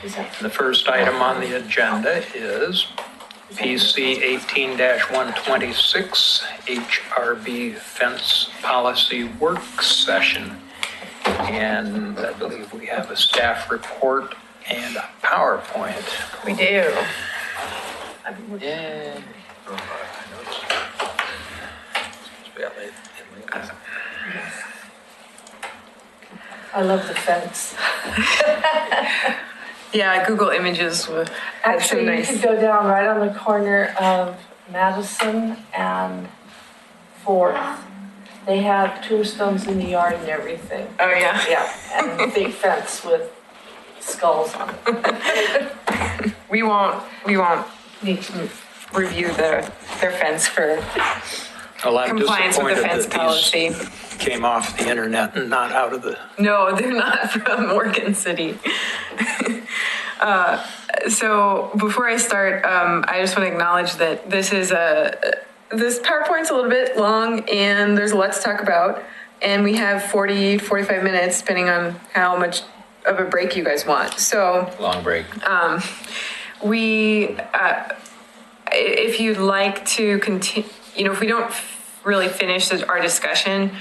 The first item on the agenda is PC 18-126, HRB Fence Policy Work Session. And I believe we have a staff report and a PowerPoint. We do. Yeah. I love the fence. Yeah, Google Images had some Actually, nice. you could go down right on the corner of Madison and 4th. They have tombstones in the yard and everything. Oh yeah. Yeah, and a big fence with skulls on it. We won't Neat to review their fence for Well, I'm compliance with the disappointed fence that policy. these came off the internet and not out of the. No, they're not from Morgan City. So before I start, I just want to acknowledge that this PowerPoint's a little bit long and there's a lot to talk about. And we have 45 minutes, depending on how much of a break you guys want. So Long break. if you'd like to continue, if we don't really finish our discussion,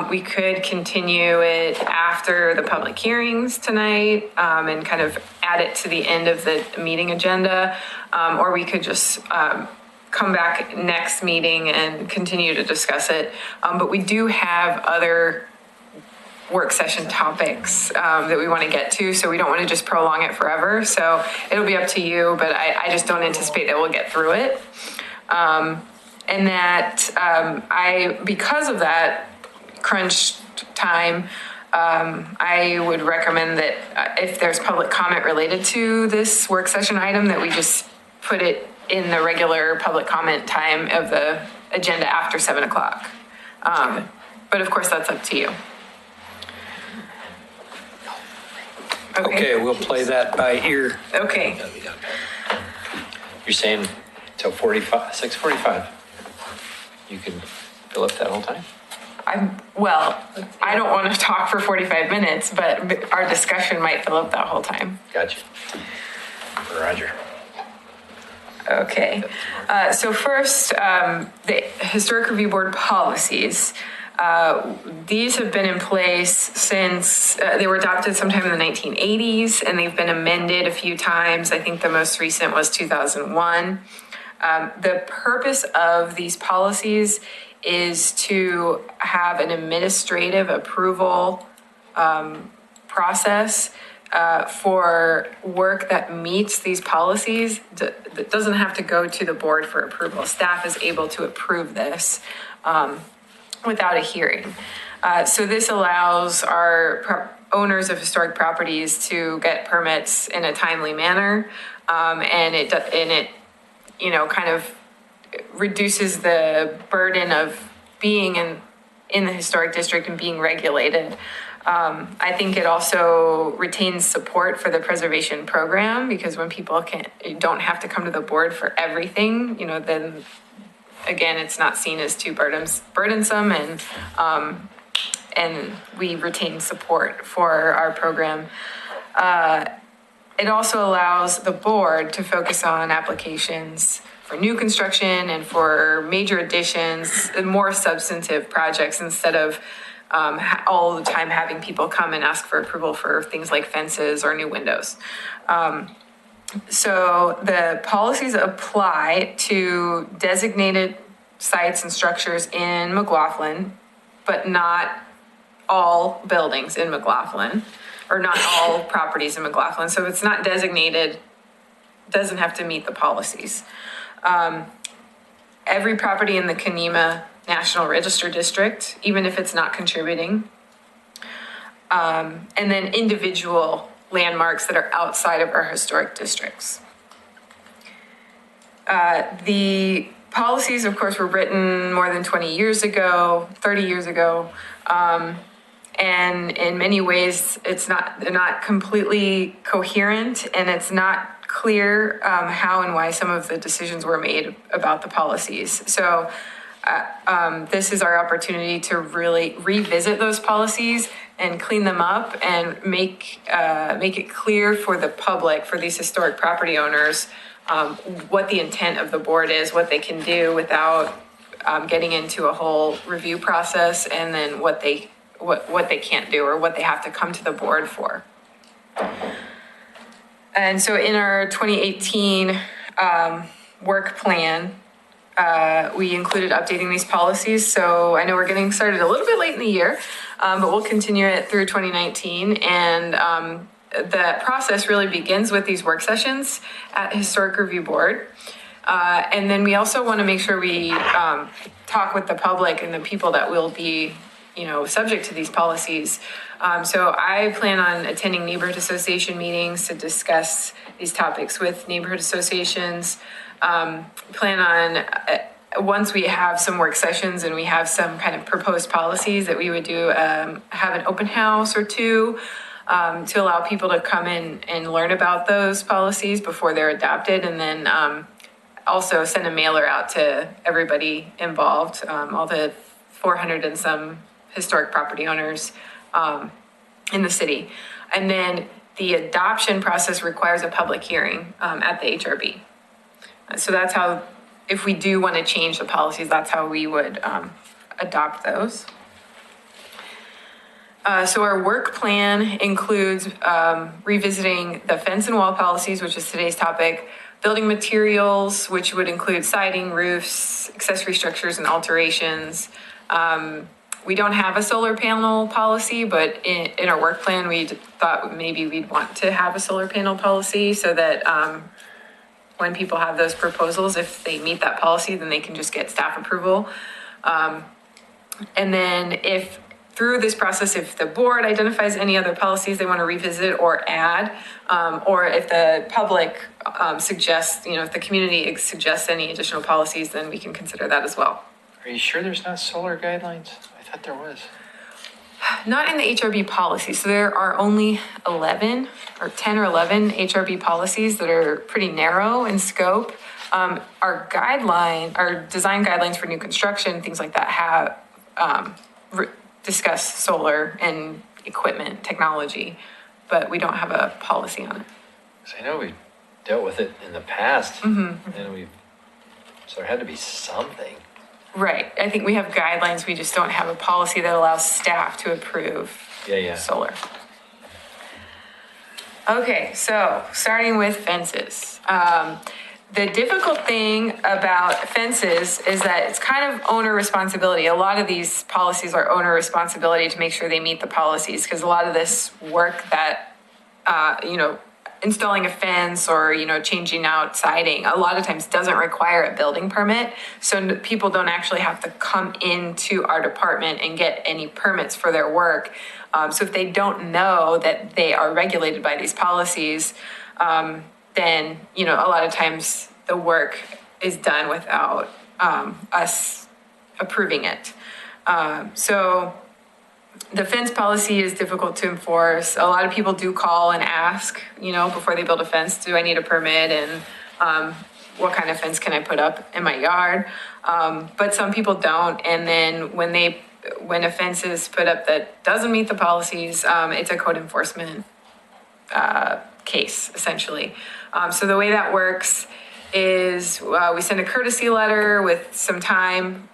we could continue it after the public hearings tonight and kind of add it to the end of the meeting agenda, or we could just come back next meeting and continue to discuss it. But we do have other work session topics that we want to get to, so we don't want to just prolong it forever. So it'll be up to you, but I just don't anticipate that we'll get through it. And that because of that crunch time, I would recommend that if there's public comment related to this work session item, that we just put it in the regular public comment time of the agenda after 7 o'clock. But of course, that's up to you. Okay, we'll play that by ear. Okay. You're saying till 6:45? You can fill up that whole time? I don't want to talk for 45 minutes, but our discussion might fill up that whole time. Gotcha. Roger. Okay. So first, the Historic Review Board policies. These have been in place since they were adopted sometime in the 1980s, and they've been amended a few times. I think the most recent was 2001. The purpose of these policies is to have an administrative approval process for work that meets these policies. That doesn't have to go to the board for approval. Staff is able to approve this without a hearing. So this allows our owners of historic properties to get permits in a timely manner, and it kind of reduces the burden of being in the historic district and being regulated. I think it also retains support for the preservation program, because when people don't have to come to the board for everything, then again, it's not seen as too burdensome, and we retain support for our program. It also allows the board to focus on applications for new construction and for major additions and more substantive projects, instead of all the time having people come and ask for approval for things like fences or new windows. So the policies apply to designated sites and structures in McLaughlin, but not all buildings in McLaughlin, or not all properties in McLaughlin. So if it's not designated, doesn't have to meet the policies. Every property in the Kenema National Register District, even if it's not contributing. And then individual landmarks that are outside of our historic districts. The policies, of course, were written more than 20 years ago, 30 years ago. And in many ways, they're not completely coherent, and it's not clear how and why some of the decisions were made about the policies. So this is our opportunity to really revisit those policies and clean them up and make it clear for the public, for these historic property owners, what the intent of the board is, what they can do without getting into a whole review process, and then what they can't do or what they have to come to the board for. And so in our 2018 work plan, we included updating these policies. So I know we're getting started a little bit late in the year, but we'll continue it through 2019. And the process really begins with these work sessions at Historic Review Board. And then we also want to make sure we talk with the public and the people that will be, subject to these policies. So I plan on attending neighborhood association meetings to discuss these topics with neighborhood associations. Plan on, once we have some work sessions and we have some kind of proposed policies, that we would do, have an open house or two to allow people to come in and learn about those policies before they're adopted. And then also send a mailer out to everybody involved, all the 400 and some historic property owners in the city. And then the adoption process requires a public hearing at the HRB. So that's how, if we do want to change the policies, that's how we would adopt those. So our work plan includes revisiting the fence and wall policies, which is today's topic, building materials, which would include siding, roofs, accessory structures, and alterations. We don't have a solar panel policy, but in our work plan, we thought maybe we'd want to have a solar panel policy so that when people have those proposals, if they meet that policy, then they can just get staff approval. And then if through this process, if the board identifies any other policies they want to revisit or add, or if the public suggests, if the community suggests any additional policies, then we can consider that as well. Are you sure there's not solar guidelines? I thought there was. Not in the HRB policy. So there are only 11 or 10 or 11 HRB policies that are pretty narrow in scope. Our design guidelines for new construction, things like that, have discuss solar and equipment technology, but we don't have a policy on it. Because I know we dealt with it in the past, and so there had to be something. Right. I think we have guidelines. We just don't have a policy that allows staff to approve solar. Okay, so starting with fences. The difficult thing about fences is that it's kind of owner responsibility. A lot of these policies are owner responsibility to make sure they meet the policies, because a lot of this work that, installing a fence or, changing out siding, a lot of times doesn't require a building permit. So people don't actually have to come into our department and get any permits for their work. So if they don't know that they are regulated by these policies, then, a lot of times the work is done without us approving it. So the fence policy is difficult to enforce. A lot of people do call and ask, before they build a fence, do I need a permit? And what kind of fence can I put up in my yard? But some people don't. And then when a fence is put up that doesn't meet the policies, it's a code enforcement case, essentially. So the way that works is we send a courtesy letter with some time,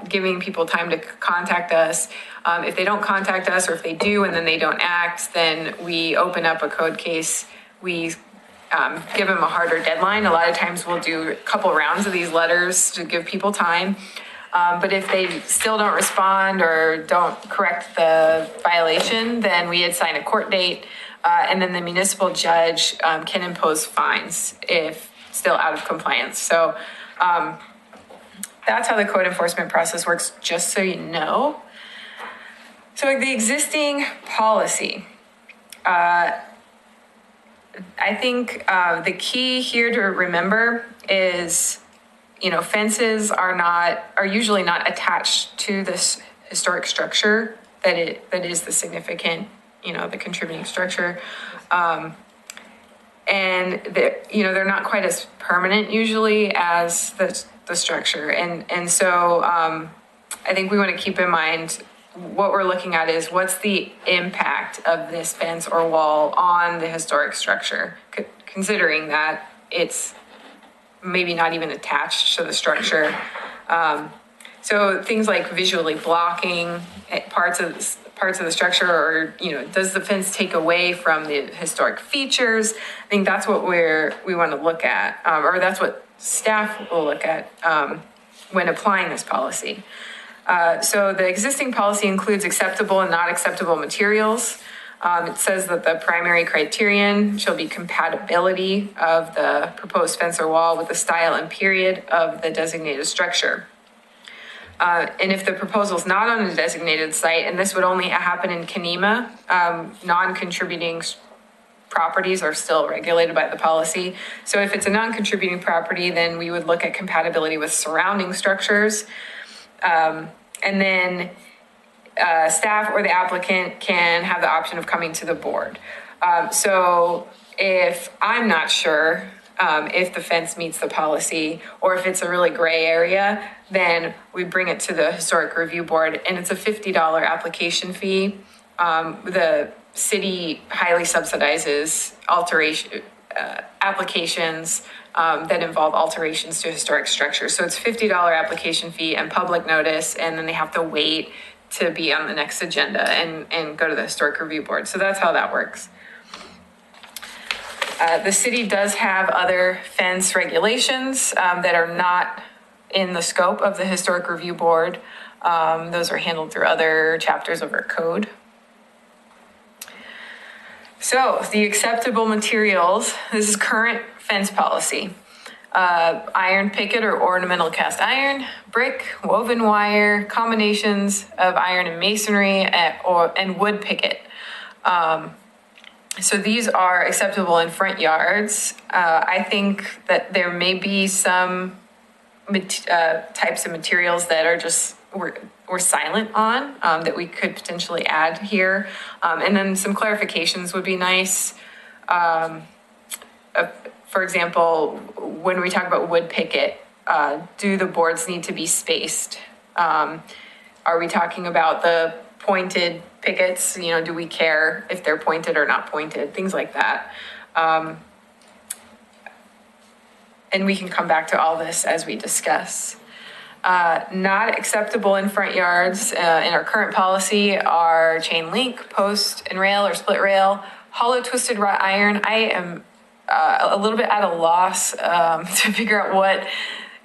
giving people time to contact us. If they don't contact us, or if they do and then they don't act, then we open up a code case. We give them a harder deadline. A lot of times we'll do a couple rounds of these letters to give people time. But if they still don't respond or don't correct the violation, then we assign a court date. And then the municipal judge can impose fines if still out of compliance. So that's how the code enforcement process works, just so you know. So the existing policy, I think the key here to remember is, fences are usually not attached to this historic structure that is the significant, the contributing structure. And they're not quite as permanent usually as the structure. And so I think we want to keep in mind what we're looking at is what's the impact of this fence or wall on the historic structure, considering that it's maybe not even attached to the structure. So things like visually blocking parts of the structure, or, does the fence take away from the historic features? I think that's what we want to look at, or that's what staff will look at when applying this policy. So the existing policy includes acceptable and not acceptable materials. It says that the primary criterion shall be compatibility of the proposed fence or wall with the style and period of the designated structure. And if the proposal is not on a designated site, and this would only happen in Kenema, non-contributing properties are still regulated by the policy. So if it's a non-contributing property, then we would look at compatibility with surrounding structures. And then staff or the applicant can have the option of coming to the board. So if I'm not sure if the fence meets the policy, or if it's a really gray area, then we bring it to the Historic Review Board, and it's a $50 application fee. The city highly subsidizes applications that involve alterations to historic structures. So it's $50 application fee and public notice, and then they have to wait to be on the next agenda and go to the Historic Review Board. So that's how that works. The city does have other fence regulations that are not in the scope of the Historic Review Board. Those are handled through other chapters of our code. So the acceptable materials, this is current fence policy. Iron picket or ornamental cast iron, brick, woven wire, combinations of iron and masonry, and wood picket. So these are acceptable in front yards. I think that there may be some types of materials that are just we're silent on that we could potentially add here, and then some clarifications would be nice. For example, when we talk about wood picket, do the boards need to be spaced? Are we talking about the pointed pickets? Do we care if they're pointed or not pointed? Things like that. And we can come back to all this as we discuss. Not acceptable in front yards in our current policy are chain link, post and rail or split rail, hollow twisted wrought iron. I am a little bit at a loss to figure out what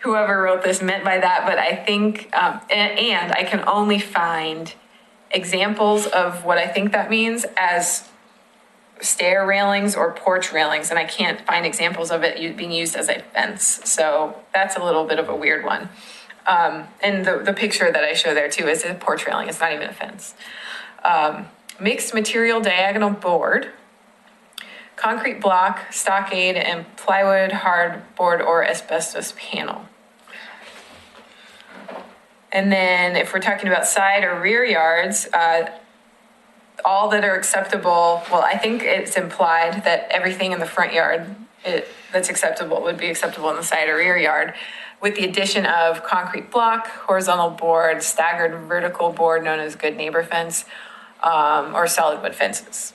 whoever wrote this meant by that, but I think, and I can only find examples of what I think that means as stair railings or porch railings, and I can't find examples of it being used as a fence. So that's a little bit of a weird one. And the picture that I show there too is a porch railing. It's not even a fence. Mixed material diagonal board, concrete block, stockade, and plywood, hardboard, or asbestos panel. And then if we're talking about side or rear yards, all that are acceptable, well, I think it's implied that everything in the front yard that's acceptable would be acceptable in the side or rear yard, with the addition of concrete block, horizontal board, staggered vertical board known as good neighbor fence, or solid wood fences.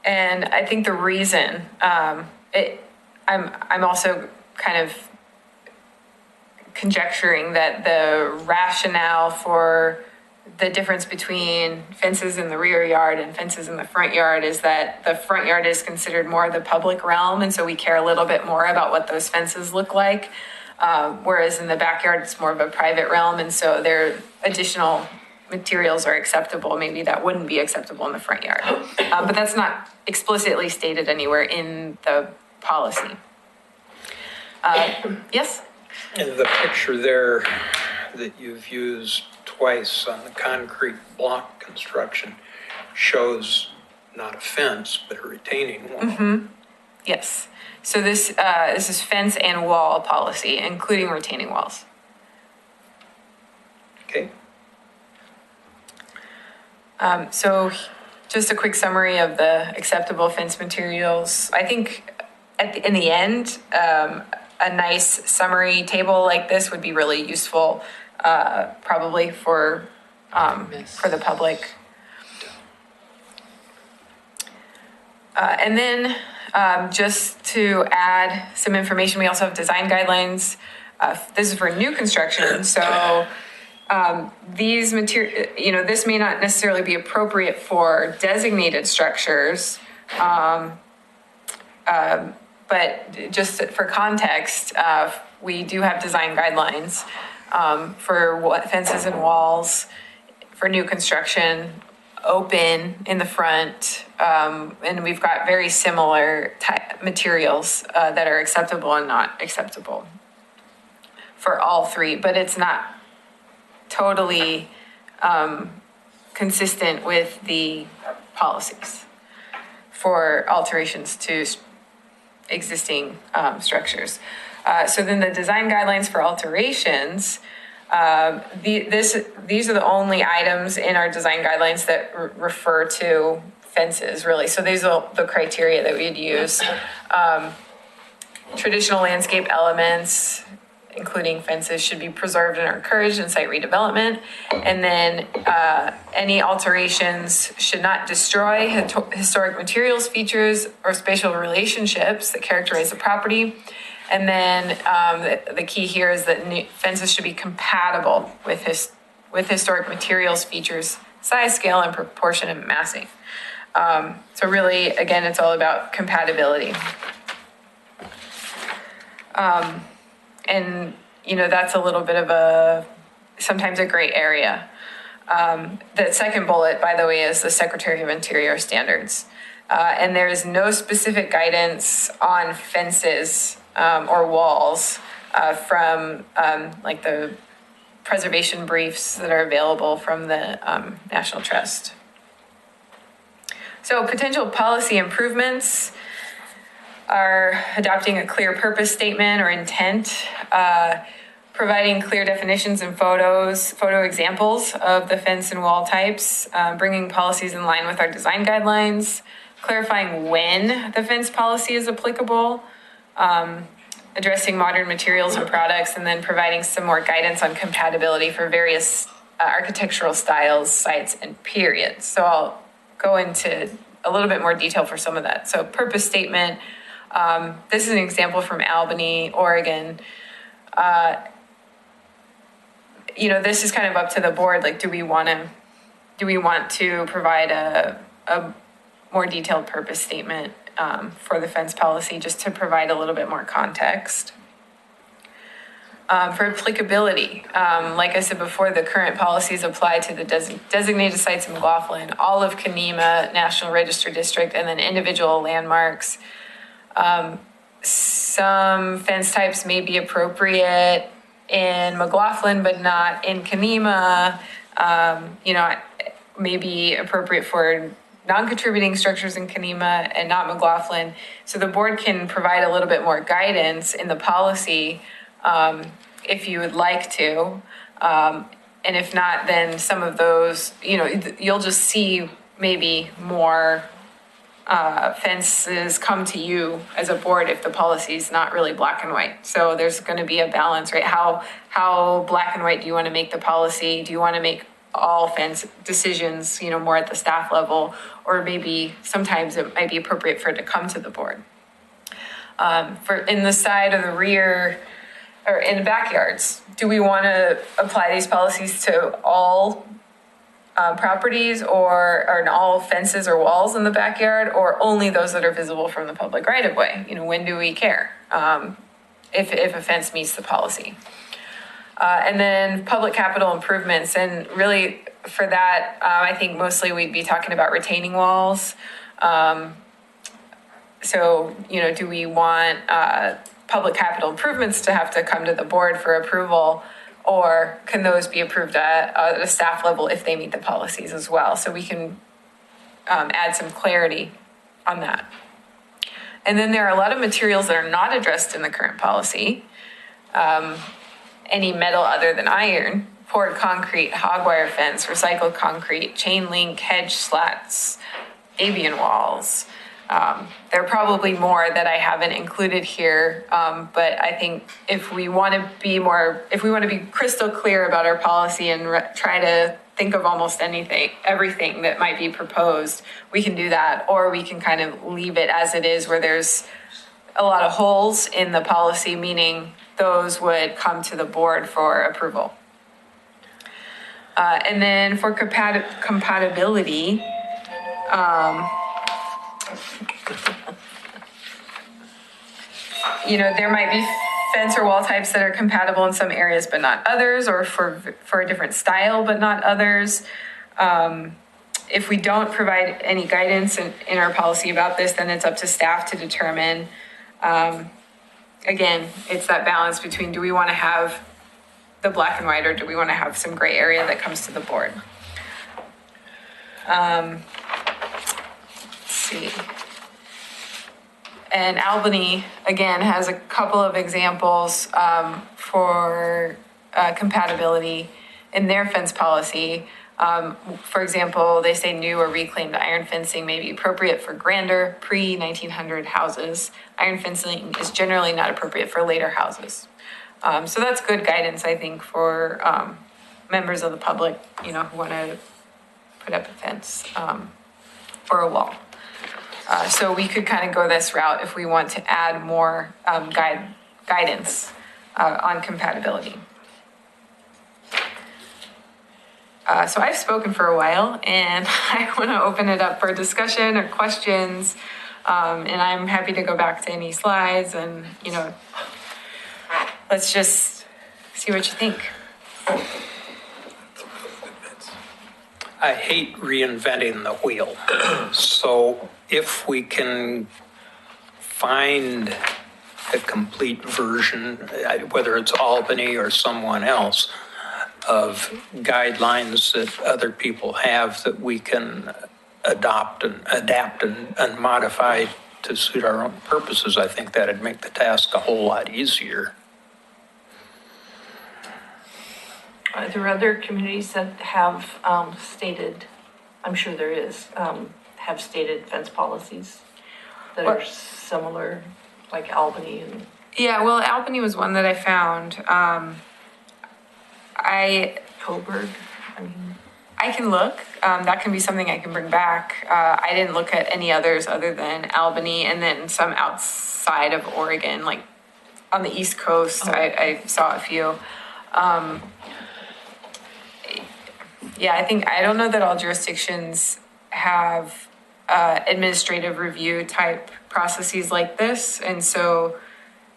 And I think the reason, I'm also kind of conjecturing that the rationale for the difference between fences in the rear yard and fences in the front yard is that the front yard is considered more of the public realm, and so we care a little bit more about what those fences look like, whereas in the backyard it's more of a private realm, and so their additional materials are acceptable. Maybe that wouldn't be acceptable in the front yard, but that's not explicitly stated anywhere in the policy. Yes? And the picture there that you've used twice on the concrete block construction shows not a fence, but a retaining wall. Mm-hmm. Yes. So this is fence and wall policy, including retaining walls. Okay. So just a quick summary of the acceptable fence materials. I think in the end, a nice summary table like this would be really useful, probably for the public. And then just to add some information, we also have design guidelines. This is for new construction, so these this may not necessarily be appropriate for designated structures, but just for context, we do have design guidelines for fences and walls for new construction, open in the front, and we've got very similar materials that are acceptable and not acceptable for all three, but it's not totally consistent with the policies for alterations to existing structures. So then the design guidelines for alterations, these are the only items in our design guidelines that refer to fences, really. So these are the criteria that we'd use. Traditional landscape elements, including fences, should be preserved and are encouraged in site redevelopment. And then any alterations should not destroy historic materials, features, or spatial relationships that characterize the property. And then the key here is that new fences should be compatible with historic materials, features, size, scale, and proportion and massing. So really, again, it's all about compatibility. And, that's a little bit of sometimes a gray area. The second bullet, by the way, is the Secretary of Interior standards. And there is no specific guidance on fences or walls from like the preservation briefs that are available from the National Trust. So potential policy improvements are adopting a clear purpose statement or intent, providing clear definitions and photo examples of the fence and wall types, bringing policies in line with our design guidelines, clarifying when the fence policy is applicable, addressing modern materials and products, and then providing some more guidance on compatibility for various architectural styles, sites, and periods. So I'll go into a little bit more detail for some of that. So purpose statement, this is an example from Albany, Oregon. This is kind of up to the board. Like, do we want to provide a more detailed purpose statement for the fence policy, just to provide a little bit more context? For applicability, like I said before, the current policies apply to the designated sites in McLaughlin, all of Kenema National Register District, and then individual landmarks. Some fence types may be appropriate in McLaughlin, but not in Kenema. May be appropriate for non-contributing structures in Kenema and not McLaughlin. So the board can provide a little bit more guidance in the policy if you would like to. And if not, then some of those, you'll just see maybe more fences come to you as a board if the policy is not really black and white. So there's going to be a balance, right? How black and white do you want to make the policy? Do you want to make all fence decisions, more at the staff level, or maybe sometimes it might be appropriate for it to come to the board. For in the side or the rear or in the backyards, do we want to apply these policies to all properties or all fences or walls in the backyard, or only those that are visible from the public right of way? When do we care if a fence meets the policy? And then public capital improvements. And really for that, I think mostly we'd be talking about retaining walls. So, do we want public capital improvements to have to come to the board for approval, or can those be approved at a staff level if they meet the policies as well? So we can add some clarity on that. And then there are a lot of materials that are not addressed in the current policy. Any metal other than iron, poured concrete, hog wire fence, recycled concrete, chain link, hedge slats, avian walls. There are probably more that I haven't included here, but I think if we want to be crystal clear about our policy and try to think of almost everything that might be proposed, we can do that, or we can kind of leave it as it is, where there's a lot of holes in the policy, meaning those would come to the board for approval. And then for compatibility, there might be fence or wall types that are compatible in some areas but not others, or for a different style but not others. If we don't provide any guidance in our policy about this, then it's up to staff to determine. Again, it's that balance between, do we want to have the black and white, or do we want to have some gray area that comes to the board? Let's see. And Albany, again, has a couple of examples for compatibility in their fence policy. For example, they say new or reclaimed iron fencing may be appropriate for grander pre-1900 houses. Iron fencing is generally not appropriate for later houses. So that's good guidance, I think, for members of the public, who want to put up a fence or a wall. So we could kind of go this route if we want to add more guidance on compatibility. So I've spoken for a while, and I want to open it up for discussion or questions. And I'm happy to go back to any slides, and let's just see what you think. I hate reinventing the wheel. So if we can find a complete version, whether it's Albany or someone else, of guidelines that other people have that we can adapt and modify to suit our own purposes, I think that'd make the task a whole lot easier. Are there other communities that have stated, I'm sure there is, have stated fence policies that are similar, like Albany and... Yeah, well, Albany was one that I found. Coburg, I can look. That can be something I can bring back. I didn't look at any others other than Albany, and then some outside of Oregon, like on the East Coast. I saw a few. I don't know that all jurisdictions have administrative review type processes like this, and so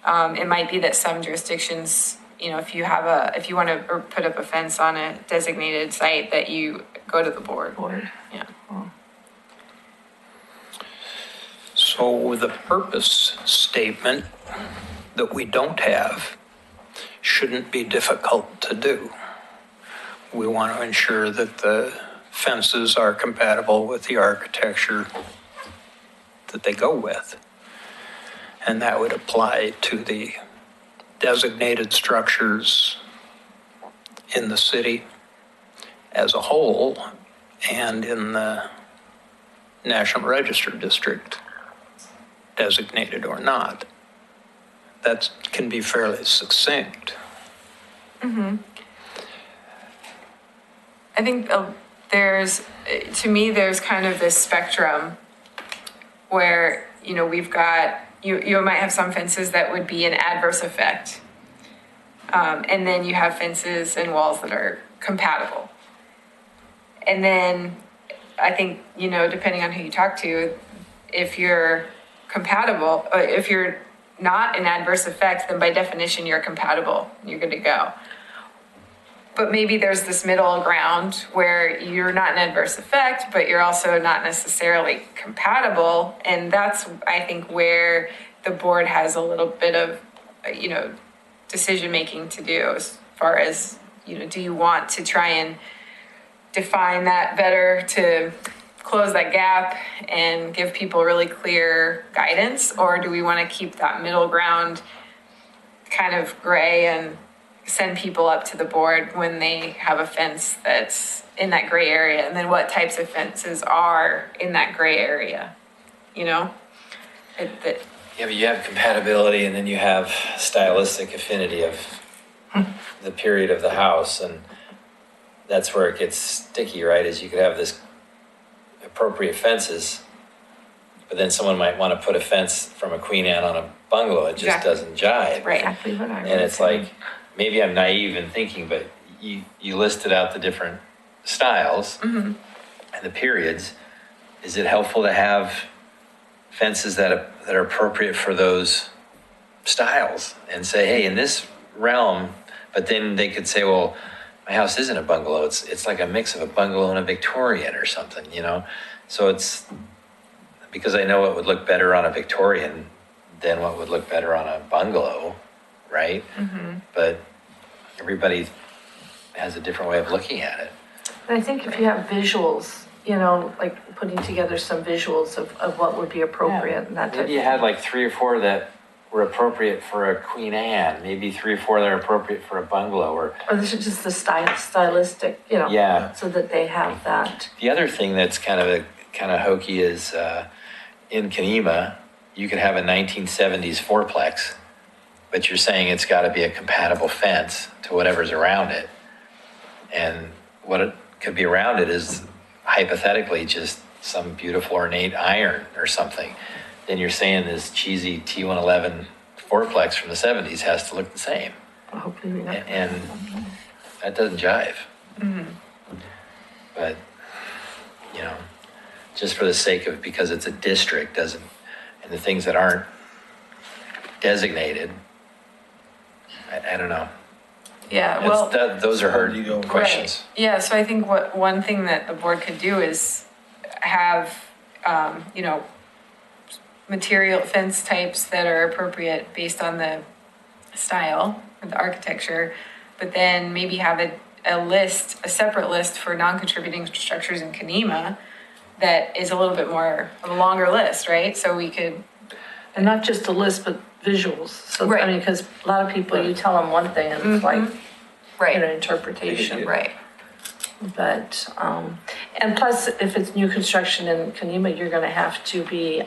it might be that some jurisdictions, if you want to put up a fence on a designated site, that you go to the board. Yeah. Oh. So the purpose statement that we don't have shouldn't be difficult to do. We want to ensure that the fences are compatible with the architecture that they go with. And that would apply to the designated structures in the city as a whole and in the National Register District, designated or not. That can be fairly succinct. Mm-hmm. I think there's kind of this spectrum where, we've got, you might have some fences that would be an adverse effect. And then you have fences and walls that are compatible. And then I think, depending on who you talk to, if you're compatible, if you're not an adverse effect, then by definition, you're compatible. You're good to go. But maybe there's this middle ground where you're not an adverse effect, but you're also not necessarily compatible. And that's, I think, where the board has a little bit of, decision-making to do as far as, do you want to try and define that better to close that gap and give people really clear guidance? Or do we want to keep that middle ground kind of gray and send people up to the board when they have a fence that's in that gray area? And then what types of fences are in that gray area, Yeah, but you have compatibility and then you have stylistic affinity of the period of the house. And that's where it gets sticky, right? Is you could have this appropriate fences, but then someone might want to put a fence from a Queen Anne on a bungalow. It just Exactly. doesn't jive. Right. Exactly what I And it's was saying. like, maybe I'm naive in thinking, but you listed out the different styles and the periods. Is it helpful to have fences that are appropriate for those styles and say, hey, in this realm, but then they could say, well, my house isn't a bungalow. It's like a mix of a bungalow and a Victorian or something, you know? So it's because I know it would look better on a Victorian than what would look better on a bungalow, right? But everybody has a different way of looking at it. And I think if you have visuals, you know, like putting together some visuals of what would be appropriate and that type of Maybe you thing. had like 3 or 4 that were appropriate for a Queen Anne, maybe 3 or 4 that are appropriate for a bungalow, or Or this is just the stylistic, you know. Yeah. So that they have that. the other thing that's kind of hokey is in Kenema, you could have a 1970s fourplex, but you're saying it's got to be a compatible fence to whatever's around it. And what it could be around it is hypothetically just some beautiful ornate iron or something. Then you're saying this cheesy T111 fourplex from the 70s has to look the same. Well, hopefully we don't. And that doesn't jive. But, you know, just for the sake of, because it's a district doesn't, and the things that aren't designated, I don't know. Yeah, well. Those are hard questions. Right. Yeah, so I think one thing that the board could do is have, material fence types that are appropriate based on the style or the architecture, but then maybe have a separate list for non-contributing structures in Kenema that is a little bit more of a longer list, right? So we could. And not just a list, but visuals. So, Right. I mean, because a lot of people, you tell them one thing and it's like, you know, interpretation. Right. But, and plus, if it's new construction in Kenema, you're gonna have to be,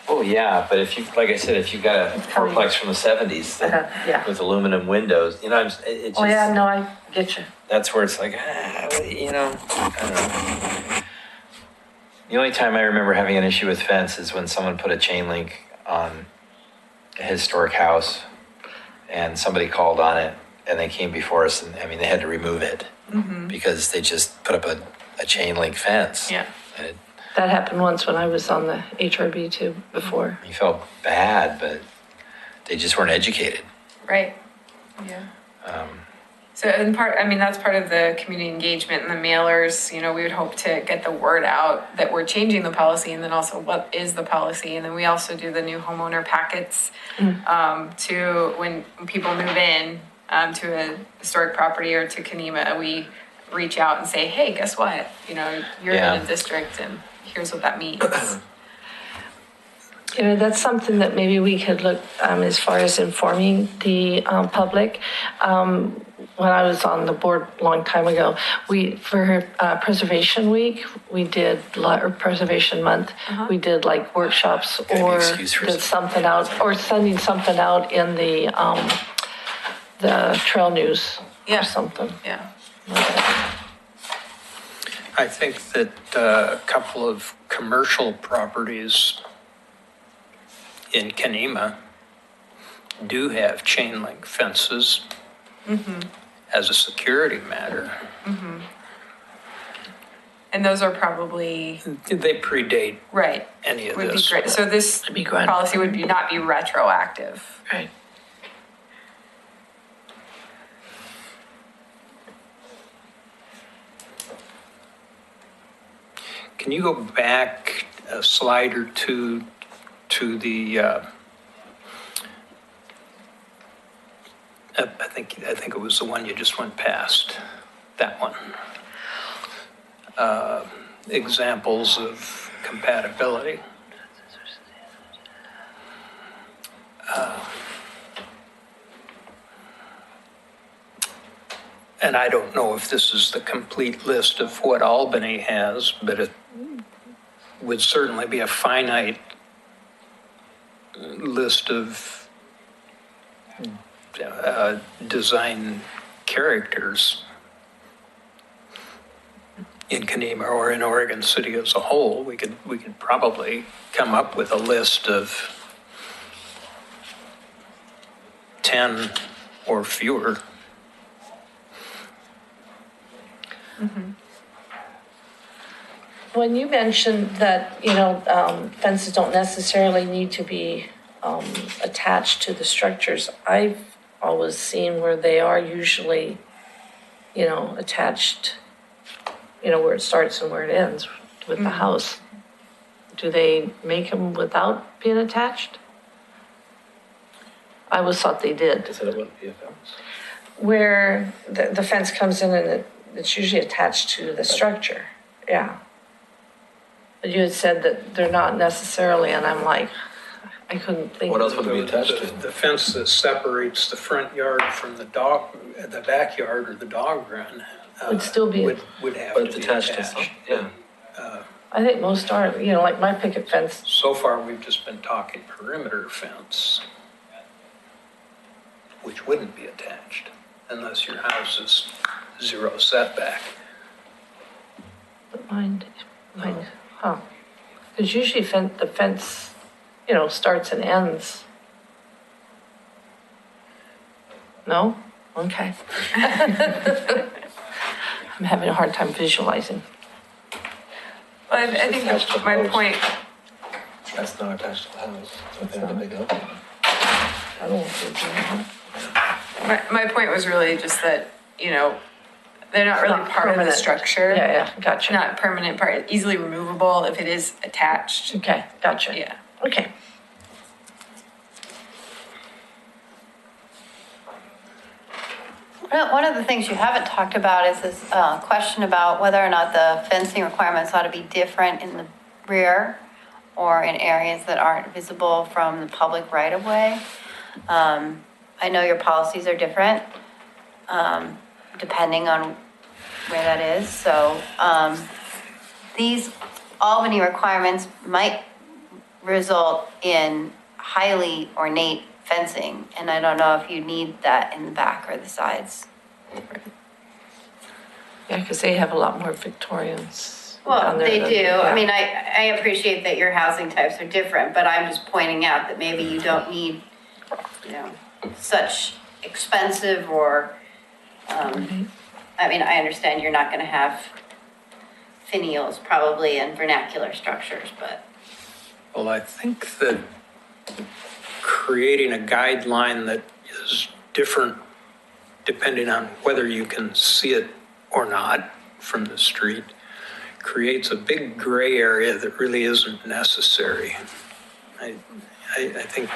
Oh, yeah, but if you, like I said, if you got a coming. fourplex from the 70s yeah. with aluminum windows, you know, it just, Oh, yeah, no, I get you. that's where it's like, you know, I don't know. The only time I remember having an issue with fence is when someone put a chain link on a historic house and somebody called on it and they came before us and, I mean, they had to remove it because they just put up a chain link fence. Yeah. And That happened once when I was on the HRB too, before. you felt bad, but they just weren't educated. Right. Yeah. So that's part of the community engagement and the mailers, we would hope to get the word out that we're changing the policy and then also what is the policy. And then we also do the new homeowner packets to when people move in to a historic property or to Kenema, we reach out and say, hey, guess what? You're Yeah. in a district and here's what that means. That's something that maybe we could look as far as informing the public. When I was on the board a long time ago, for Preservation Week, we did, or Preservation Month, we did like workshops Gotta be or excused for did something out, or sending something out in the trail news Yeah. or something. Yeah. I think that a couple of commercial properties in Kenema do have chain link fences as a security matter. And those are probably, They predate right, any of would be this. great. So this That'd be great. policy would not be retroactive. Right. Can you go back a slide or two to the, I think it was the one you just went past, that one. Examples of compatibility. And I don't know if this is the complete list of what Albany has, but it would certainly be a finite list of design characters in Kenema or in Oregon City as a whole, we could probably come up with a list of 10 or fewer. When you mentioned that, fences don't necessarily need to be attached to the structures, I've always seen where they are usually, attached, where it starts and where it ends with the house. Do they make them without being attached? I always thought they did. They said it wouldn't be a fence. Where the fence comes in and it's usually attached to the structure, yeah. But you had said that they're not necessarily, and I'm like, I couldn't think. What else would it be attached to? The fence that separates the front yard from the backyard or the dog run. Would still be- Would have But to it's be attached to attached. something, yeah. I think most are, like my picket fence, So far, we've just been talking perimeter fence, which wouldn't be attached unless your house is 0 setback. but mine, huh? Because usually the fence, starts and ends. No? Okay. I'm having a hard time visualizing. Well, I think my point, That's not attached to the house. So I think that they go. I don't want to do my point was really just that, they're not really Not part of the permanent. structure. Yeah, gotcha. Not permanent part, easily removable if it is attached. Okay, gotcha. Yeah. Okay. One of the things you haven't talked about is this question about whether or not the fencing requirements ought to be different in the rear or in areas that aren't visible from the public right-of-way. I know your policies are different, depending on where that is. So these Albany requirements might result in highly ornate fencing, and I don't know if you need that in the back or the sides. Yeah, because they have a lot more Victorians. Well, down there they than- do. yeah. I mean, I appreciate that your housing types are different, but I'm just pointing out that maybe you don't need, such expensive or, I mean, I understand you're not gonna have finials probably in vernacular structures, but. Well, I think that creating a guideline that is different depending on whether you can see it or not from the street creates a big gray area that really isn't necessary. I think,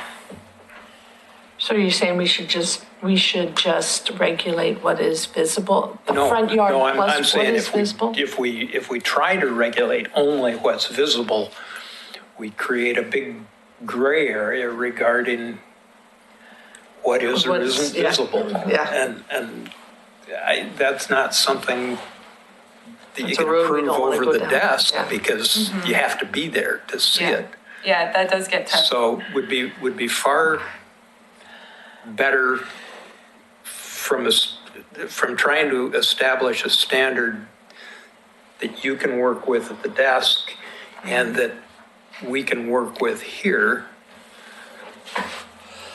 So you're saying we should just regulate what is visible? The no, front yard no, I'm plus what saying is visible? if we try to regulate only what's visible, we create a big gray area regarding what is or What's- isn't yeah, visible. yeah. And that's not something that you It's a can road we approve don't wanna over go the down. desk Yeah. because you have to be there to see Yeah. it. Yeah, that does get tough. So would be far better from trying to establish a standard that you can work with at the desk and that we can work with here.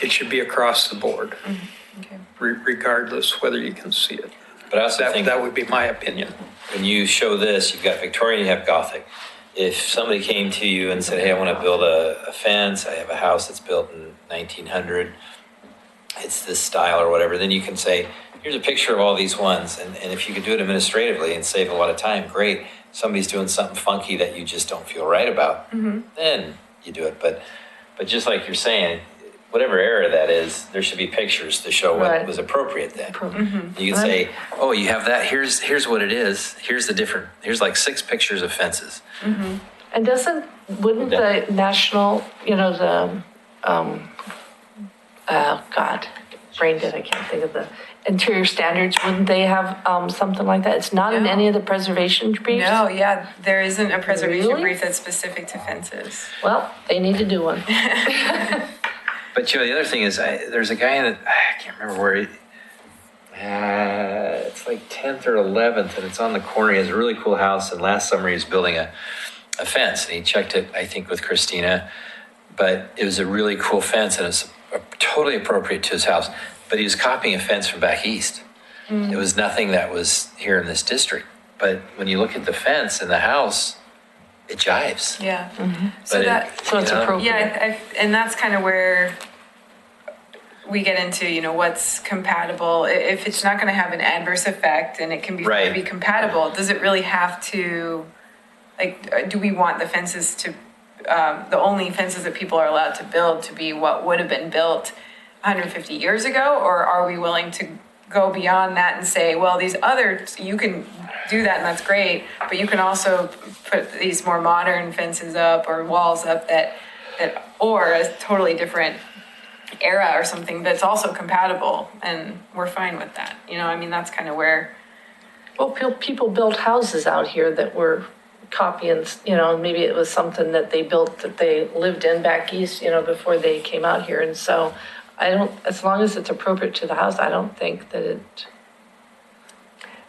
It should be across the board, Okay. regardless whether you can see it. But I also think That would be my opinion. when you show this, you've got Victorian, you have Gothic. If somebody came to you and said, hey, I want to build a fence, I have a house that's built in 1900, it's this style or whatever, then you can say, here's a picture of all these ones. And if you could do it administratively and save a lot of time, great. Somebody's doing something funky that you just don't feel right about, then you do it. But just like you're saying, whatever era that is, there should be pictures to show what Right. was appropriate then. Mm-hmm. You can say, oh, you have that, here's what it is, here's like 6 pictures of fences. And wouldn't the national, God, brain dead, I can't think of the interior standards, wouldn't they have something like that? It's not in No. any of the preservation briefs? No, yeah, there isn't a preservation Really? brief that's specific to fences. Well, they need to do one. But the other thing is, there's a guy that I can't remember where it's like 10th or 11th, and it's on the corner. He has a really cool house, and last summer he was building a fence, and he checked it, I think, with Christina. But it was a really cool fence, and it's totally appropriate to his house. But he was copying a fence from back east. It was nothing that was here in this district. But when you look at the fence and the house, it jives. Yeah. So it's appropriate. Yeah, and that's kind of where we get into, what's compatible. If it's not going to have an adverse effect and it can be Right. be compatible, does it really have to, do we want the fences to, the only fences that people are allowed to build to be what would have been built 150 years ago? Or are we willing to go beyond that and say, well, these other, you can do that and that's great, but you can also put these more modern fences up or walls up that or a totally different era or something that's also compatible, and we're fine with that. That's kind of where. Well, people built houses out here that were copying, maybe it was something that they built that they lived in back east, before they came out here. And so as long as it's appropriate to the house, I don't think that it.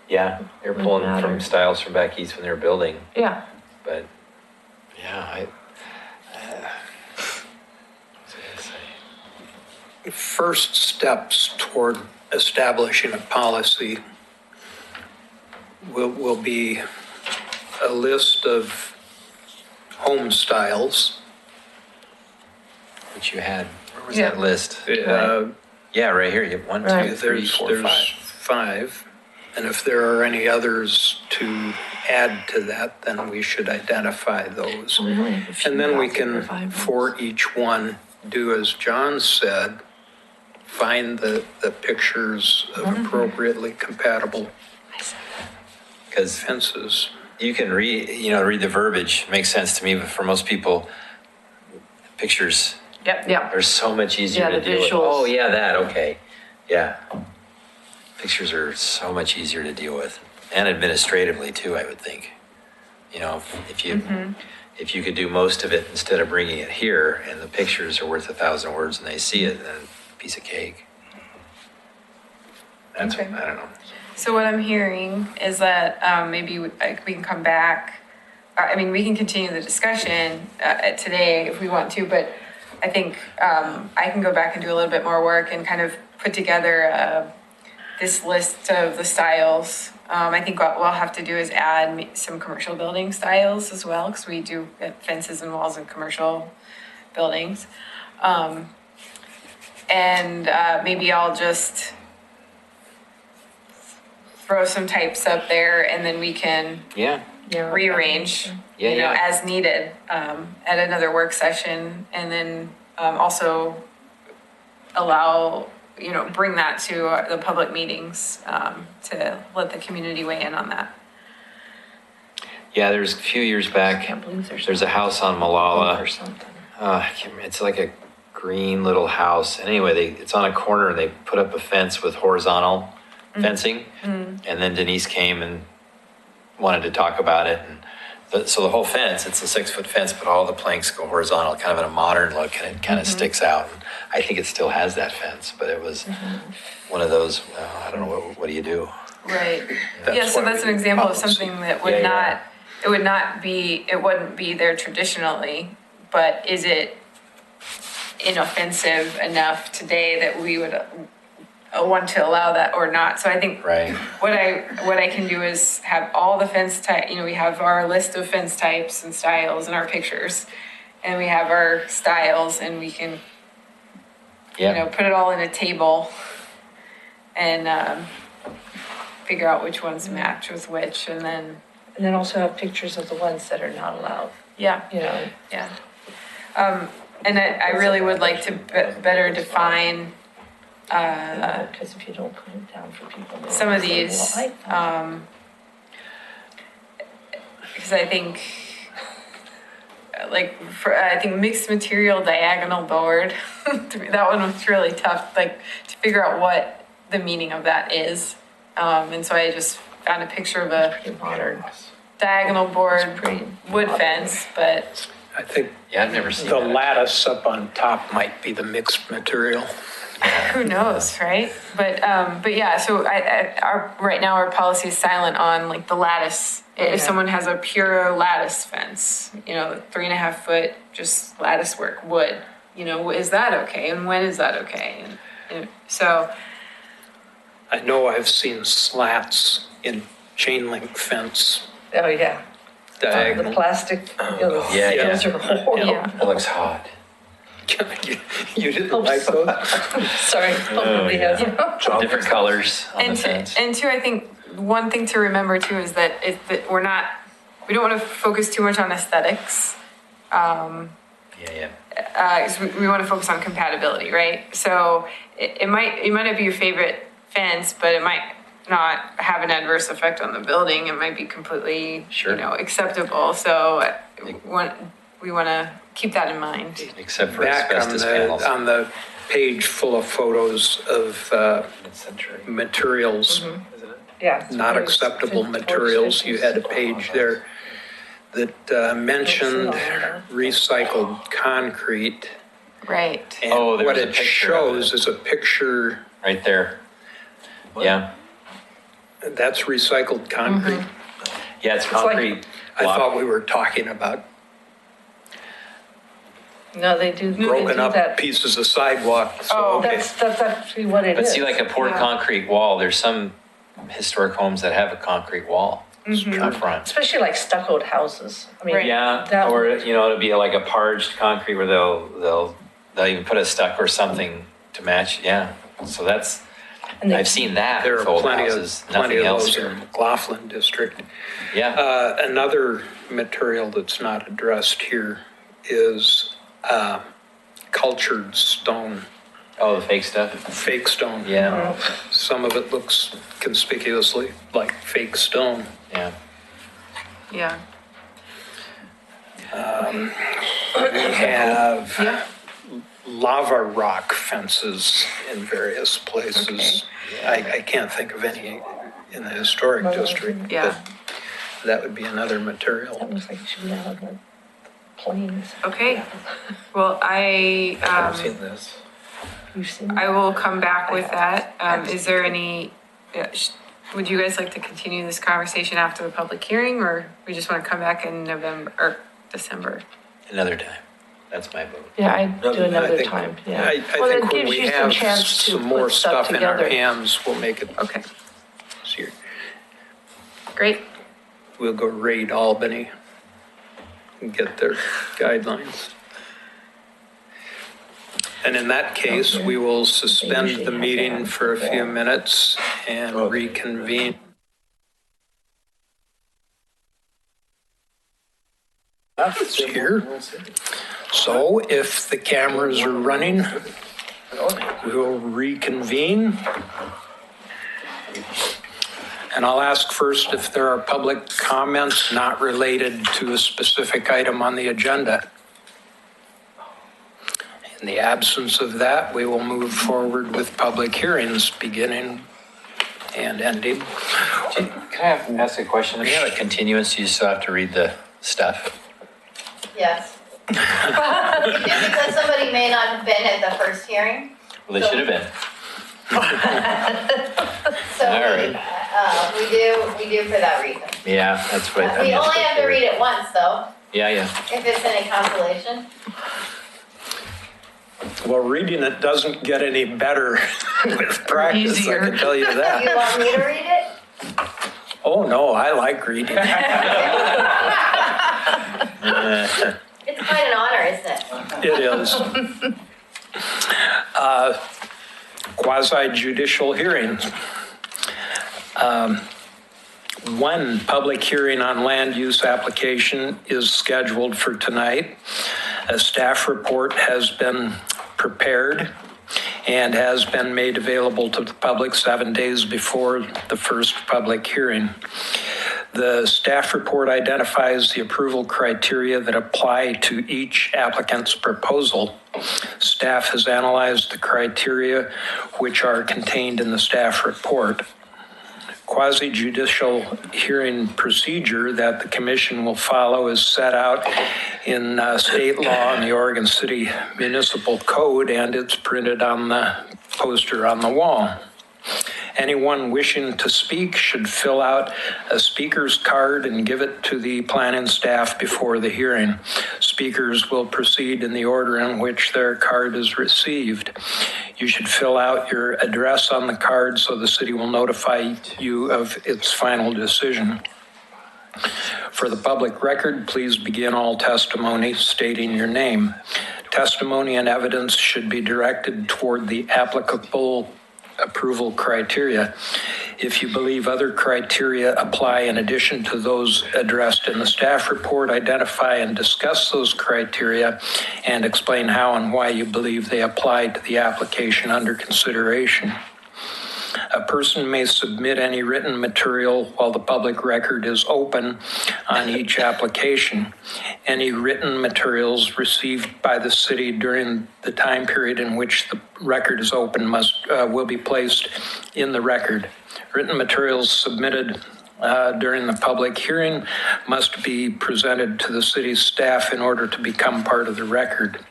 Yeah, they were pulling from styles from back east when they were building. Yeah. But yeah, what's I gonna say? First steps toward establishing a policy will be a list of home styles. Which you had. Where was Yeah. that list? Uh, Yeah, right here. You have 1, 2, 3, There's 4, 5. 5. And if there are any others to add to that, then we should identify those. And then we can, for each one, do as John said, find the pictures of appropriately compatible Because fences. you can read the verbiage. Makes sense to me, but for most people, pictures Yep. Yeah. are so much easier Yeah, to the deal with. visuals. Oh, yeah, that, okay. Yeah. Pictures are so much easier to deal with. And administratively, too, I would think. If you could do most of it instead of bringing it here, and the pictures are worth 1,000 words and they see it, then piece of cake. That's, Okay. I don't know. So what I'm hearing is that maybe we can come back. We can continue the discussion today if we want to, but I think I can go back and do a little bit more work and kind of put together this list of the styles. I think what we'll have to do is add some commercial building styles as well, because we do fences and walls in commercial buildings. And maybe I'll just throw some types up there, and then we can Yeah. rearrange, Yeah. as needed at another work session, and then also allow, bring that to the public meetings to let the community weigh in on that. Yeah, there's a few years back, Can't believe there's a house on or Malala. something. I can't remember, it's like a green little house. And anyway, it's on a corner, and they put up a fence with horizontal fencing. And then Denise came and wanted to talk about it. And so the whole fence, it's a 6-foot fence, but all the planks go horizontal, kind of in a modern look, and it kind of sticks out. And I think it still has that fence, but it was one of those, I don't know, what do you do? Right. That's Yeah, so why that's we an need example of policy. something that would Yeah, it wouldn't be there traditionally, but is it inoffensive enough today that we would want to allow that or not? So I think Right. what I can do is have all the fence type, we have our list of fence types and styles in our pictures, and we have our styles, and we can, Yeah. put it all in a table and figure out which ones match with which, and then, And then also have pictures of the ones that are not allowed, yeah. Yeah. And I really would like to better define because if you don't put it down for people. they'll some of say, these, "Well, I thought-" because I think, I think mixed material diagonal board, that one was really tough, to figure out what the meaning of that is. And so I just found a picture of a Pretty modern. diagonal board Pretty wood fence, but I think Yeah, I've never seen the that. lattice up on top might be the mixed material. Who knows, right? But yeah, so right now our policy is silent on like the lattice. If someone has a pure lattice fence, 3.5 foot, just lattice work, wood, is that okay? And when is that okay? And so, I know I've seen slats in chain link fence Oh, yeah. The diagonal. plastic, Yeah, those are horrible. yeah. It looks hot. You didn't like those? Sorry, nobody has. Different colors on the And fence. two, I think one thing to remember too is that we don't want to focus too much on aesthetics. Yeah. 'Cause we want to focus on compatibility, right? So it might not be your favorite fence, but it might not have an adverse effect on the building. It might be completely, Sure. Acceptable. So we want to keep that in mind. Except for Back on asbestos panels. on the page full of photos of Mid-century, materials, Yeah. not acceptable materials, you had a page there that mentioned recycled concrete. Right. And Oh, there what was a it picture of shows it. is a picture, Right there. Yeah. that's recycled concrete. Yeah, it's like- concrete. I block. thought we were talking about No, they do broken up that. pieces of sidewalk. So, Oh, okay. That's actually what it But is. see, like a poured Yeah. concrete wall, there's some historic homes that have a concrete wall up front. Especially like stuccoed houses. I mean, Right. Yeah, that or would- it'll be like a parged concrete where they'll even put a stuck or something to match. Yeah, so that's and they- I've seen that There with are old plenty houses. of Nothing else those in here. the McLaughlin district. Yeah, Another material that's not addressed here is cultured stone, oh, the fake stuff. fake stone. Yeah, Some of it looks conspicuously like fake stone. yeah. Yeah. We have lava rock fences in various places. I can't think of any in the historic district, Yeah. but that would be another material. That looks like it should be out of the planes. Okay. Well, I've seen this. You've seen I will come back with that. Is there any, would you guys like to continue this conversation after the public hearing, or we just want to come back in November or December? Another time. That's my vote. Yeah, I'd do I another think- time, yeah. I Well, think it when gives we you some have chance to some more put stuff stuff in our together. hands, we'll make it Okay, easier. great. We'll go raid Albany and get their guidelines. And in that case, we will suspend the meeting for a few minutes and reconvene. It's here. So if the cameras are running, we'll reconvene. And I'll ask first if there are public comments not related to a specific item on the agenda. In the absence of that, we will move forward with public hearings beginning and ending. Can I ask a question? If you have a continuance, you still have to read the stuff. Yes. Because somebody may not have been at the first hearing. Well, they should have been. So All right. we do for that reason. Yeah, that's what. We only have to read it once though, Yeah, yeah. if it's any consolation. Well, reading it doesn't get any better with practice, I can tell you You that. want me to read it? Oh, no, I like reading. It's quite an honor, isn't it? It is. Quasi judicial hearings. One public hearing on land use application is scheduled for tonight. A staff report has been prepared and has been made available to the public 7 days before the first public hearing. The staff report identifies the approval criteria that apply to each applicant's proposal. Staff has analyzed the criteria which are contained in the staff report. Quasi-judicial hearing procedure that the commission will follow is set out in state law and the Oregon City Municipal Code, and it's printed on the poster on the wall. Anyone wishing to speak should fill out a speaker's card and give it to the planning staff before the hearing. Speakers will proceed in the order in which their card is received. You should fill out your address on the card so the city will notify you of its final decision. For the public record, please begin all testimony stating your name. Testimony and evidence should be directed toward the applicable approval criteria. If you believe other criteria apply in addition to those addressed in the staff report, identify and discuss those criteria and explain how and why you believe they apply to the application under consideration. A person may submit any written material while the public record is open on each application. Any written materials received by the city during the time period in which the record is open will be placed in the record. Written materials submitted during the public hearing must be presented to the city's staff in order to become part of the record.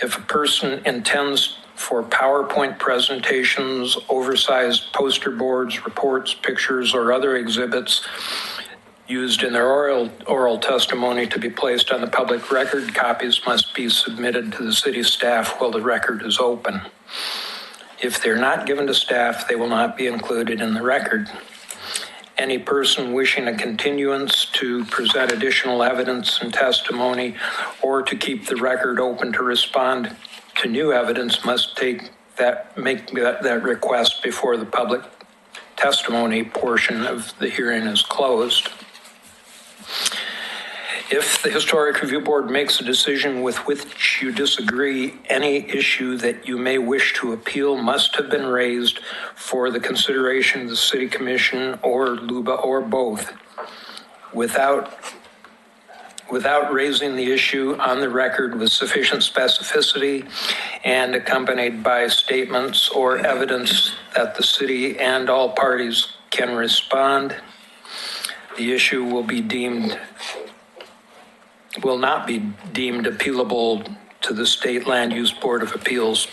If a person intends for PowerPoint presentations, oversized poster boards, reports, pictures, or other exhibits used in their oral testimony to be placed on the public record, copies must be submitted to the city staff while the record is open. If they're not given to staff, they will not be included in the record. Any person wishing a continuance to present additional evidence and testimony or to keep the record open to respond to new evidence must make that request before the public testimony portion of the hearing is closed. If the Historic Review Board makes a decision with which you disagree, any issue that you may wish to appeal must have been raised for the consideration of the City Commission or LUBA or both. Without raising the issue on the record with sufficient specificity and accompanied by statements or evidence that the city and all parties can respond, the issue will not be deemed appealable to the State Land Use Board of Appeals.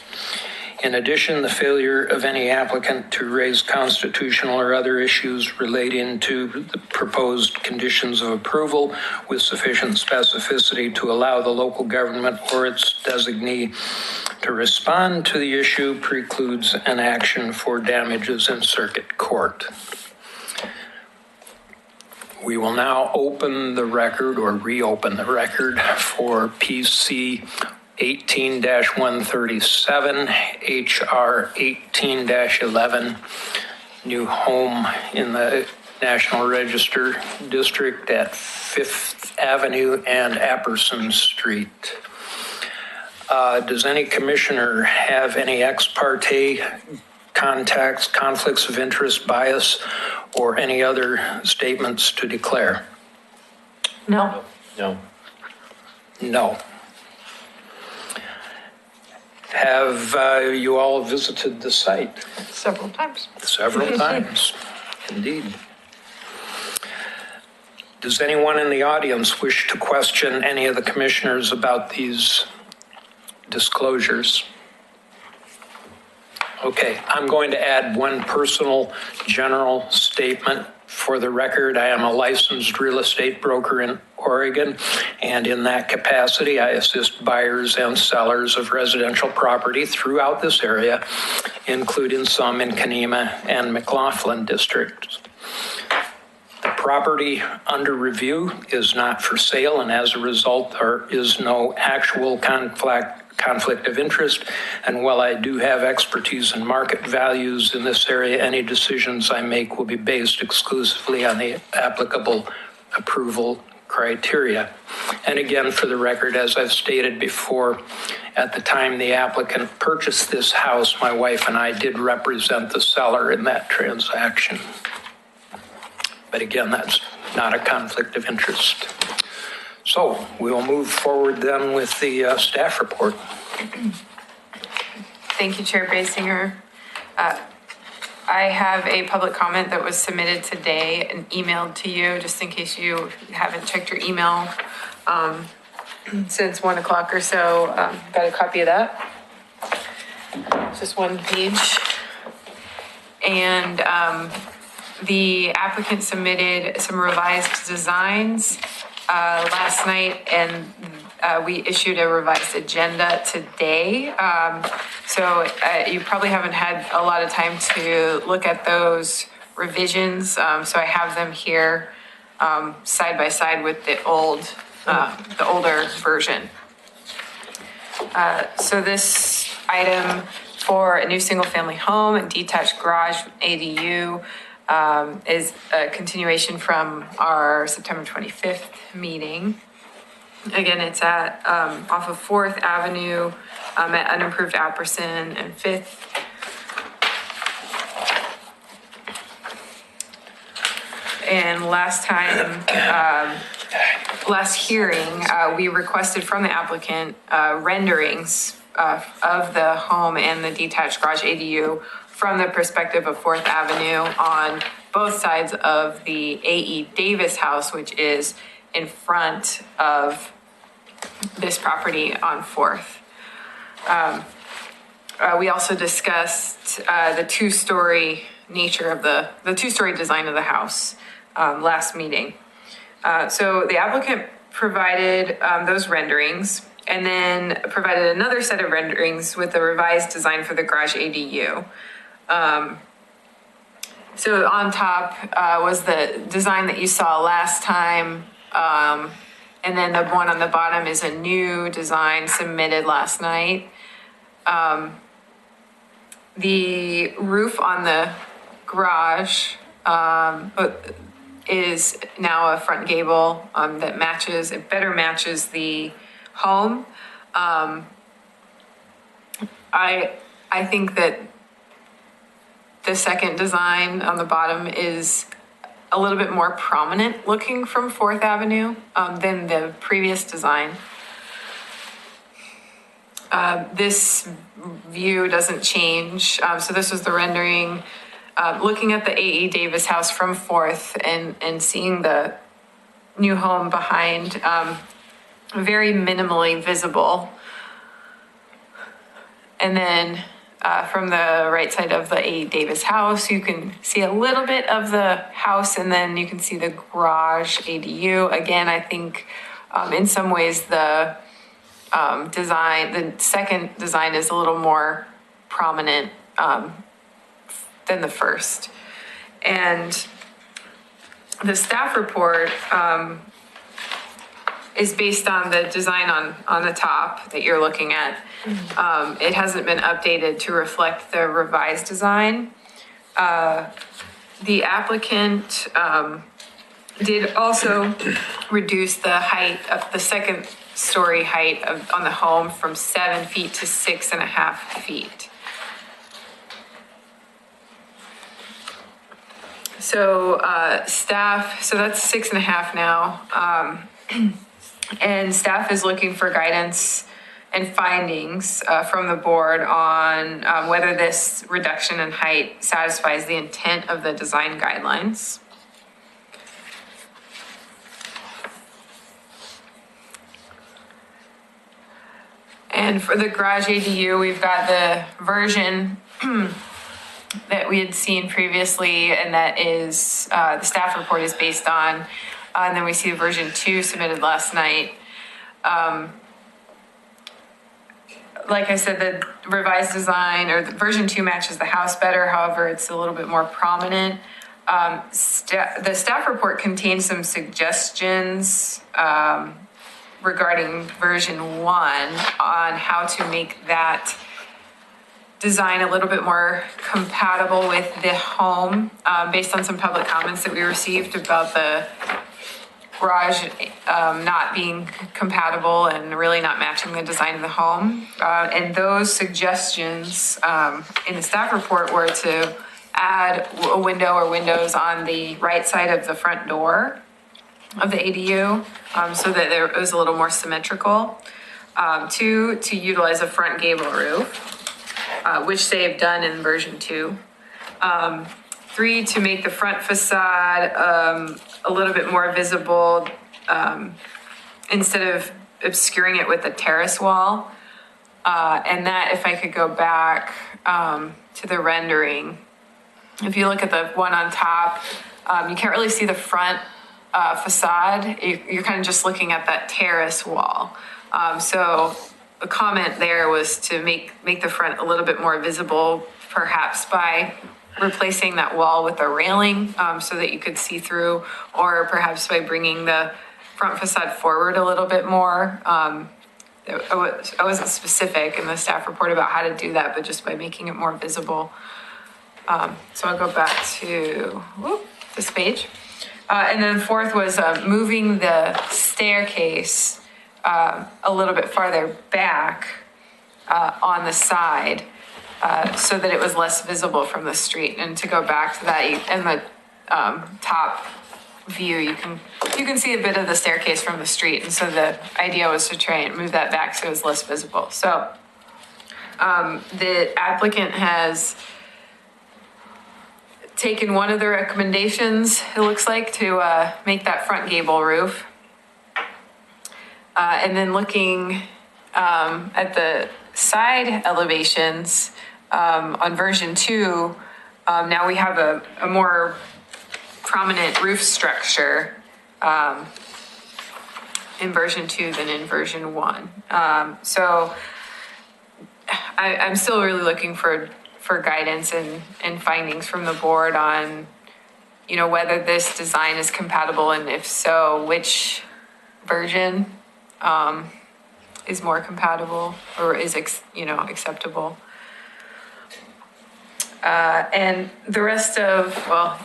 In addition, the failure of any applicant to raise constitutional or other issues relating to the proposed conditions of approval with sufficient specificity to allow the local government or its designee to respond to the issue precludes an action for damages in circuit court. We will now open the record or reopen the record for PC 18-137, HR 18-11, new home in the National Register District at 5th Avenue and Apperson Street. Does any commissioner have any ex parte contacts, conflicts of interest, bias, or any other statements to declare? No. No. No. Have you all visited the site? Several times. Several times, indeed. Does anyone in the audience wish to question any of the commissioners about these disclosures? Okay, I'm going to add one personal general statement for the record. I am a licensed real estate broker in Oregon, and in that capacity, I assist buyers and sellers of residential property throughout this area, including some in Kenema and McLaughlin districts. The property under review is not for sale, and as a result, there is no actual conflict of interest. And while I do have expertise in market values in this area, any decisions I make will be based exclusively on the applicable approval criteria. And again, for the record, as I've stated before, at the time the applicant purchased this house, my wife and I did represent the seller in that transaction. But again, that's not a conflict of interest. So we will move forward then with the staff report. Thank you, Chair Basinger. I have a public comment that was submitted today and emailed to you, just in case you haven't checked your email. since 1 o'clock or so. Got a copy of that. It's just one page. And the applicant submitted some revised designs last night, and we issued a revised agenda today. So you probably haven't had a lot of time to look at those revisions. So I have them here side by side with the older version. So this item for a new single-family home and detached garage ADU is a continuation from our September 25th meeting. Again, it's at off of 4th Avenue at unimproved Apperson and 5th. And last hearing, we requested from the applicant renderings of the home and the detached garage ADU from the perspective of 4th Avenue on both sides of the A.E. Davis house, which is in front of this property on 4th. We also discussed the two-story nature of the two-story design of the house last meeting. So the applicant provided those renderings and then provided another set of renderings with the revised design for the garage ADU. So on top was the design that you saw last time. And then the one on the bottom is a new design submitted last night. The roof on the garage is now a front gable that matches, it better matches the home. I think that the second design on the bottom is a little bit more prominent looking from 4th Avenue than the previous design. This view doesn't change. So this was the rendering. Looking at the A.E. Davis house from 4th and seeing the new home behind, very minimally visible. And then from the right side of the A.E. Davis house, you can see a little bit of the house, and then you can see the garage ADU. Again, I think in some ways the second design is a little more prominent than the first. And the staff report is based on the design on the top that you're looking at. It hasn't been updated to reflect the revised design. The applicant did also reduce the height of the second story height on the home from 7 feet to 6.5 feet. So staff, so that's 6.5 now. And staff is looking for guidance and findings from the board on whether this reduction in height satisfies the intent of the design guidelines. And for the garage ADU, we've got the version that we had seen previously, and that is the staff report is based on. And then we see version 2 submitted last night. Like I said, the revised design or the version 2 matches the house better. However, it's a little bit more prominent. The staff report contains some suggestions regarding version 1 on how to make that design a little bit more compatible with the home, based on some public comments that we received about the garage not being compatible and really not matching the design of the home. And those suggestions in the staff report were to add a window or windows on the right side of the front door of the ADU, so that there was a little more symmetrical. 2, to utilize a front gable roof, which they have done in version 2. 3, to make the front facade a little bit more visible, instead of obscuring it with a terrace wall. And that, if I could go back to the rendering, if you look at the one on top, you can't really see the front facade. You're kind of just looking at that terrace wall. So the comment there was to make the front a little bit more visible, perhaps by replacing that wall with a railing so that you could see through, or perhaps by bringing the front facade forward a little bit more. I wasn't specific in the staff report about how to do that, but just by making it more visible. So I'll go back to this page. And then fourth was moving the staircase a little bit farther back on the side so that it was less visible from the street. And to go back to that, in the top view, you can see a bit of the staircase from the street. And so the idea was to try and move that back so it was less visible. So the applicant has taken one of the recommendations, it looks like, to make that front gable roof. And then looking at the side elevations on version 2, now we have a more prominent roof structure in version 2 than in version 1. So I'm still really looking for guidance and findings from the board on, whether this design is compatible, and if so, which version is more compatible or is acceptable. And the rest of,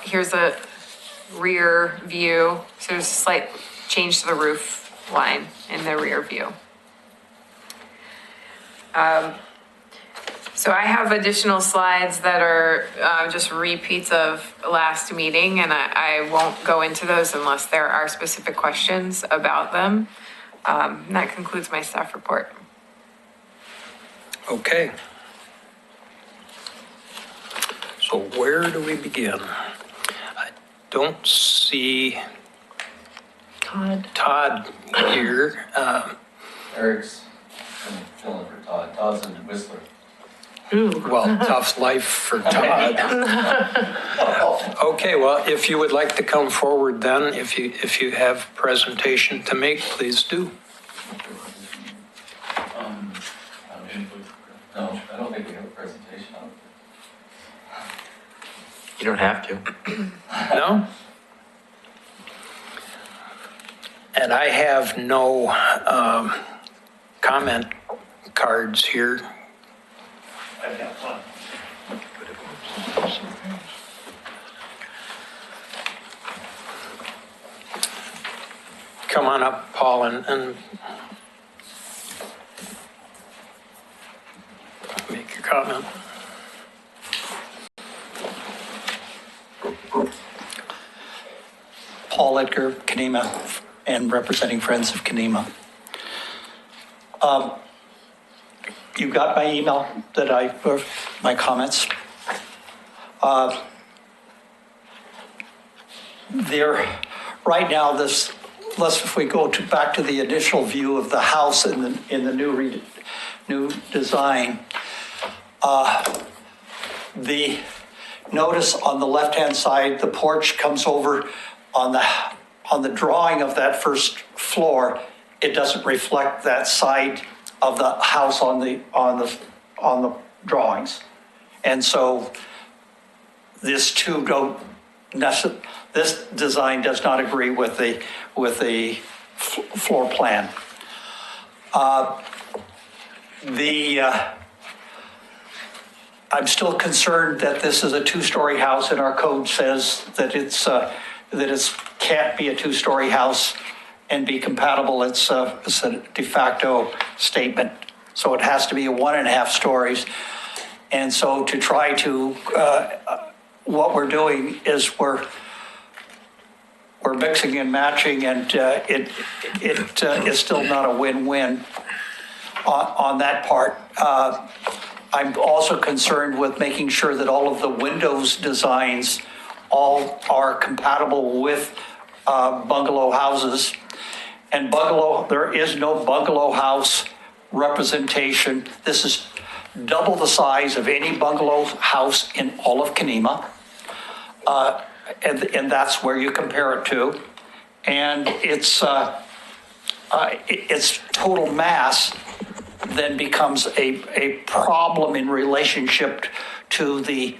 here's a rear view. So there's a slight change to the roof line in the rear view. So I have additional slides that are just repeats of last meeting, and I won't go into those unless there are specific questions about them. And that concludes my staff report. Okay. So where do we begin? I don't see Todd here. Eric's filling for Todd. Todd's in Whistler. Well, tough life for Todd. Okay, well, if you would like to come forward then, if you have a presentation to make, please do. No, I don't think we have a presentation on it. You don't have to. No? And I have no comment cards here. I've got one. Come on up, Paul, and make your comment. Paul Edgar, Kanema, and representing Friends of Kanema. You got my email that or my comments. Right now, if we go back to the initial view of the house in the new design, the notice on the left-hand side, the porch comes over on the drawing of that first floor. It doesn't reflect that side of the house on the drawings, and so this design does not agree with the floor plan. I'm still concerned that this is a two-story house, and our code says that it can't be a two-story house and be compatible. It's a de facto statement. So it has to be 1.5 stories. And so to try to, what we're doing is we're mixing and matching, and it is still not a win-win on that part. I'm also concerned with making sure that all of the windows designs all are compatible with bungalow houses. And bungalow, there is no bungalow house representation. This is double the size of any bungalow house in all of Kenema. And that's where you compare it to. And its total mass then becomes a problem in relationship to the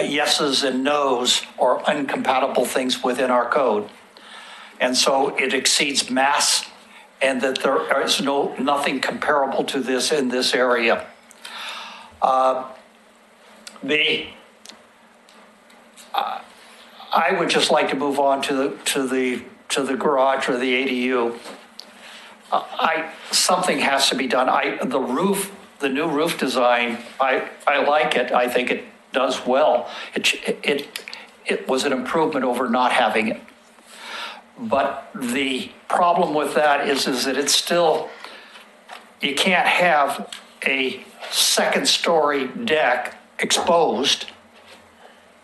yeses and nos or incompatible things within our code. And so it exceeds mass, and that there is nothing comparable to this in this area. I would just like to move on to the garage or the ADU. Something has to be done. The new roof design, I like it. I think it does well. It was an improvement over not having it. But the problem with that is that it's still, you can't have a second story deck exposed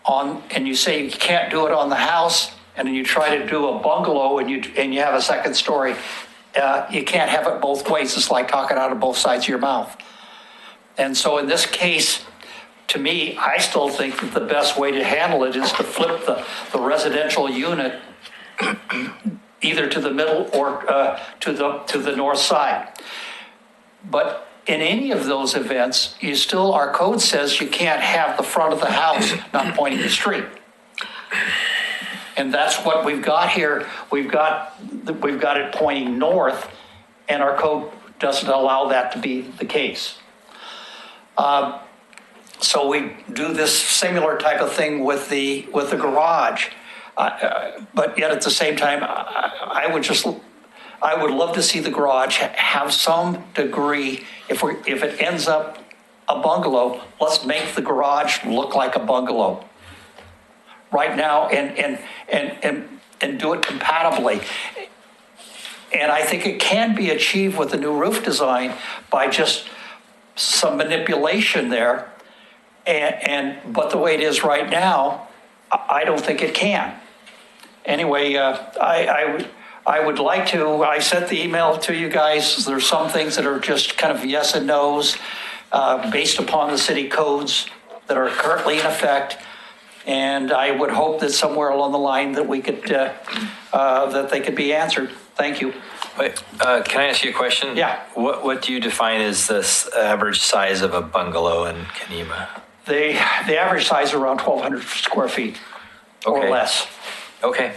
on, and you say you can't do it on the house, and then you try to do a bungalow and you have a second story. You can't have it both ways. It's like talking out of both sides of your mouth. And so in this case, to me, I still think that the best way to handle it is to flip the residential unit either to the middle or to the north side. But in any of those events, our code says you can't have the front of the house not pointing the street. And that's what we've got here. We've got it pointing north, and our code doesn't allow that to be the case. So we do this similar type of thing with the garage. But yet at the same time, I would love to see the garage have some degree. If it ends up a bungalow, let's make the garage look like a bungalow right now, and do it compatibly. And I think it can be achieved with the new roof design by just some manipulation there. But the way it is right now, I don't think it can. Anyway, I would like to, I sent the email to you guys. There's some things that are just kind of yes and no's based upon the city codes that are currently in effect. And I would hope that somewhere along the line that we could, that they could be answered. Thank you. Wait, can I ask you a question? Yeah. What do you define as the average size of a bungalow in Kenema? The average size is around 1,200 square feet or less. Okay,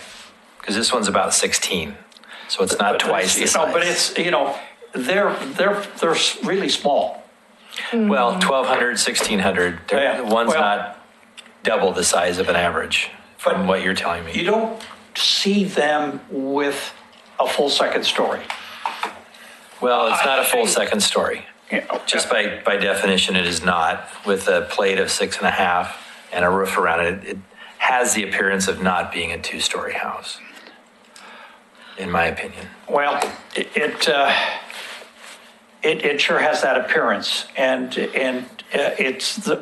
because this one's about 16, so it's not twice the size. But it's, they're really small. Well, 1,200, 1,600, one's not double the size of an average from what you're telling me. You don't see them with a full second story. Well, it's not a full second story. Just by definition, it is not. With a plate of 6.5 and a roof around it, it has the appearance of not being a two-story house, in my opinion. Well, it sure has that appearance, and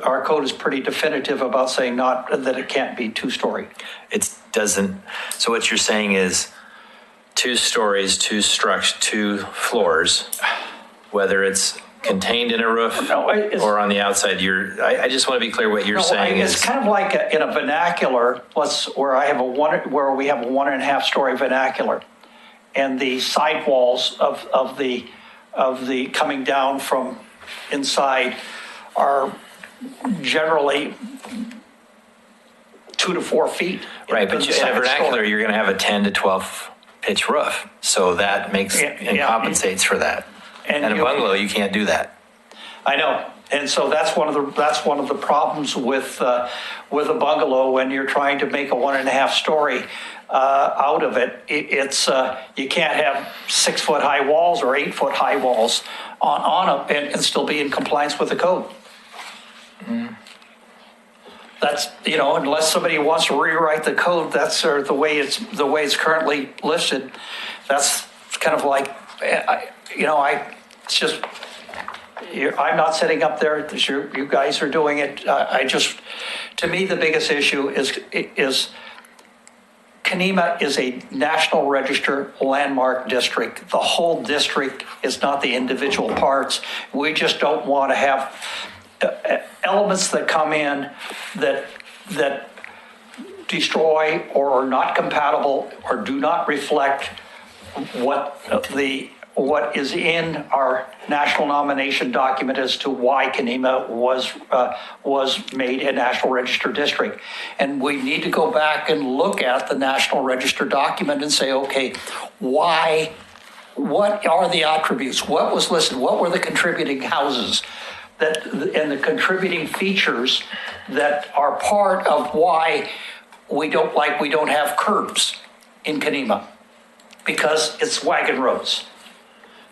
our code is pretty definitive about saying not that it can't be two-story. It doesn't. So what you're saying is 2 stories, 2 floors, whether it's contained in a roof or on the outside. I just want to be clear what you're saying it's kind of like in a vernacular. Where we have a 1.5 story vernacular, and the sidewalls of the coming down from inside are generally 2 to 4 feet. Right, but in a vernacular, you're going to have a 10 to 12 pitch roof, so that makes and compensates for that. And a bungalow, you can't do that. I know, and so that's one of the problems with a bungalow when you're trying to make a 1.5 story out of it. It's you can't have 6 foot high walls or 8 foot high walls on and still be in compliance with the code. Mm. That's unless somebody wants to rewrite the code, that's the way it's currently listed. That's kind of like. It's just, I'm not sitting up there, you guys are doing it. To me, the biggest issue is Kenema is a National Register landmark district. The whole district is not the individual parts. We just don't want to have elements that come in that destroy or are not compatible or do not reflect what is in our national nomination document as to why Kenema was made a National Register district. And we need to go back and look at the National Register document and say, okay, why, what are the attributes? What was listed? What were the contributing houses and the contributing features that are part of why we don't have curbs in Kenema? Because it's wagon roads.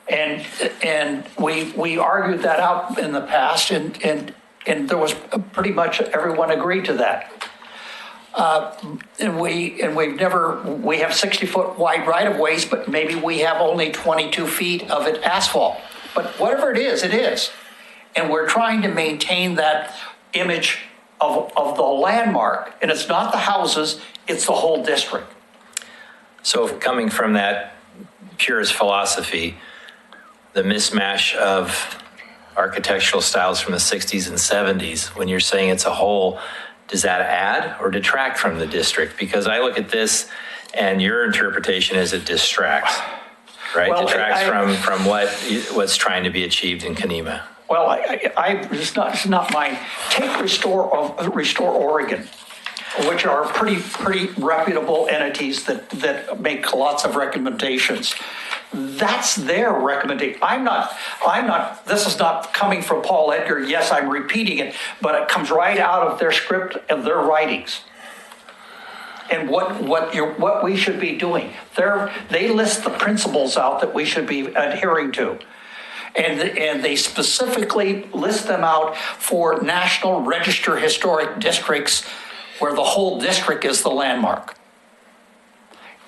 And we argued that out in the past, and there was pretty much everyone agreed to that. And we have 60-foot wide right-of-ways, but maybe we have only 22 feet of it asphalt. But whatever it is, it is. And we're trying to maintain that image of the landmark. And it's not the houses, it's the whole district. So coming from that purist philosophy, the mismatch of architectural styles from the 60s and 70s, when you're saying it's a whole, does that add or detract from the district? Because I look at this and your interpretation is it distracts, right? Well, detracts from what's trying to be achieved in Kenema. Well, it's not mine. Take Restore Oregon, which are pretty reputable entities that make lots of recommendations. That's their recommendation. I'm not, this is not coming from Paul Edgar. Yes, I'm repeating it, but it comes right out of their script and their writings. And what we should be doing. They list the principles out that we should be adhering to. And they specifically list them out for National Register historic districts where the whole district is the landmark.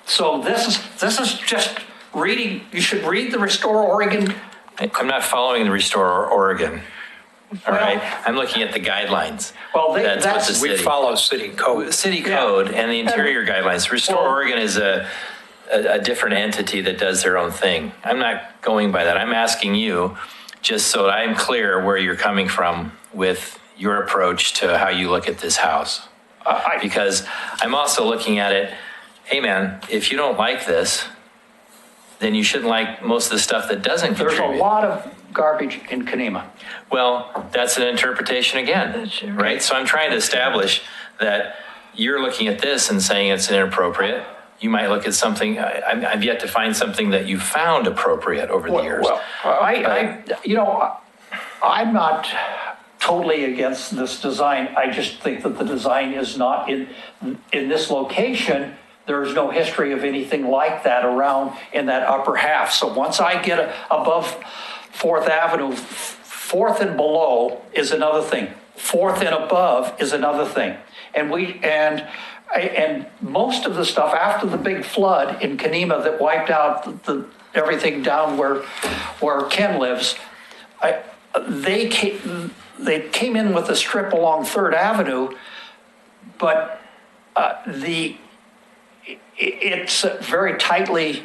So this is just reading. You should read the Restore Oregon. I'm not following the Restore Oregon. All right, I'm looking at the guidelines. Well, we follow city code. City code and the interior guidelines. Restore Oregon is a different entity that does their own thing. I'm not going by that. I'm asking you, just so that I'm clear where you're coming from with your approach to how you look at this house. Because I'm also looking at it, hey man, if you don't like this, then you shouldn't like most of the stuff that doesn't contribute. There's a lot of garbage in Kenema. Well, that's an interpretation again, right? So I'm trying to establish that you're looking at this and saying it's inappropriate. You might look at something, I've yet to find something that you found appropriate over the years. Well, I'm not totally against this design. I just think that the design is not in this location. There's no history of anything like that around in that upper half. So once I get above 4th Avenue, 4th and below is another thing. 4th and above is another thing. And most of the stuff after the big flood in Kenema that wiped out everything down where Ken lives, they came in with a strip along 3rd Avenue, but it's very tightly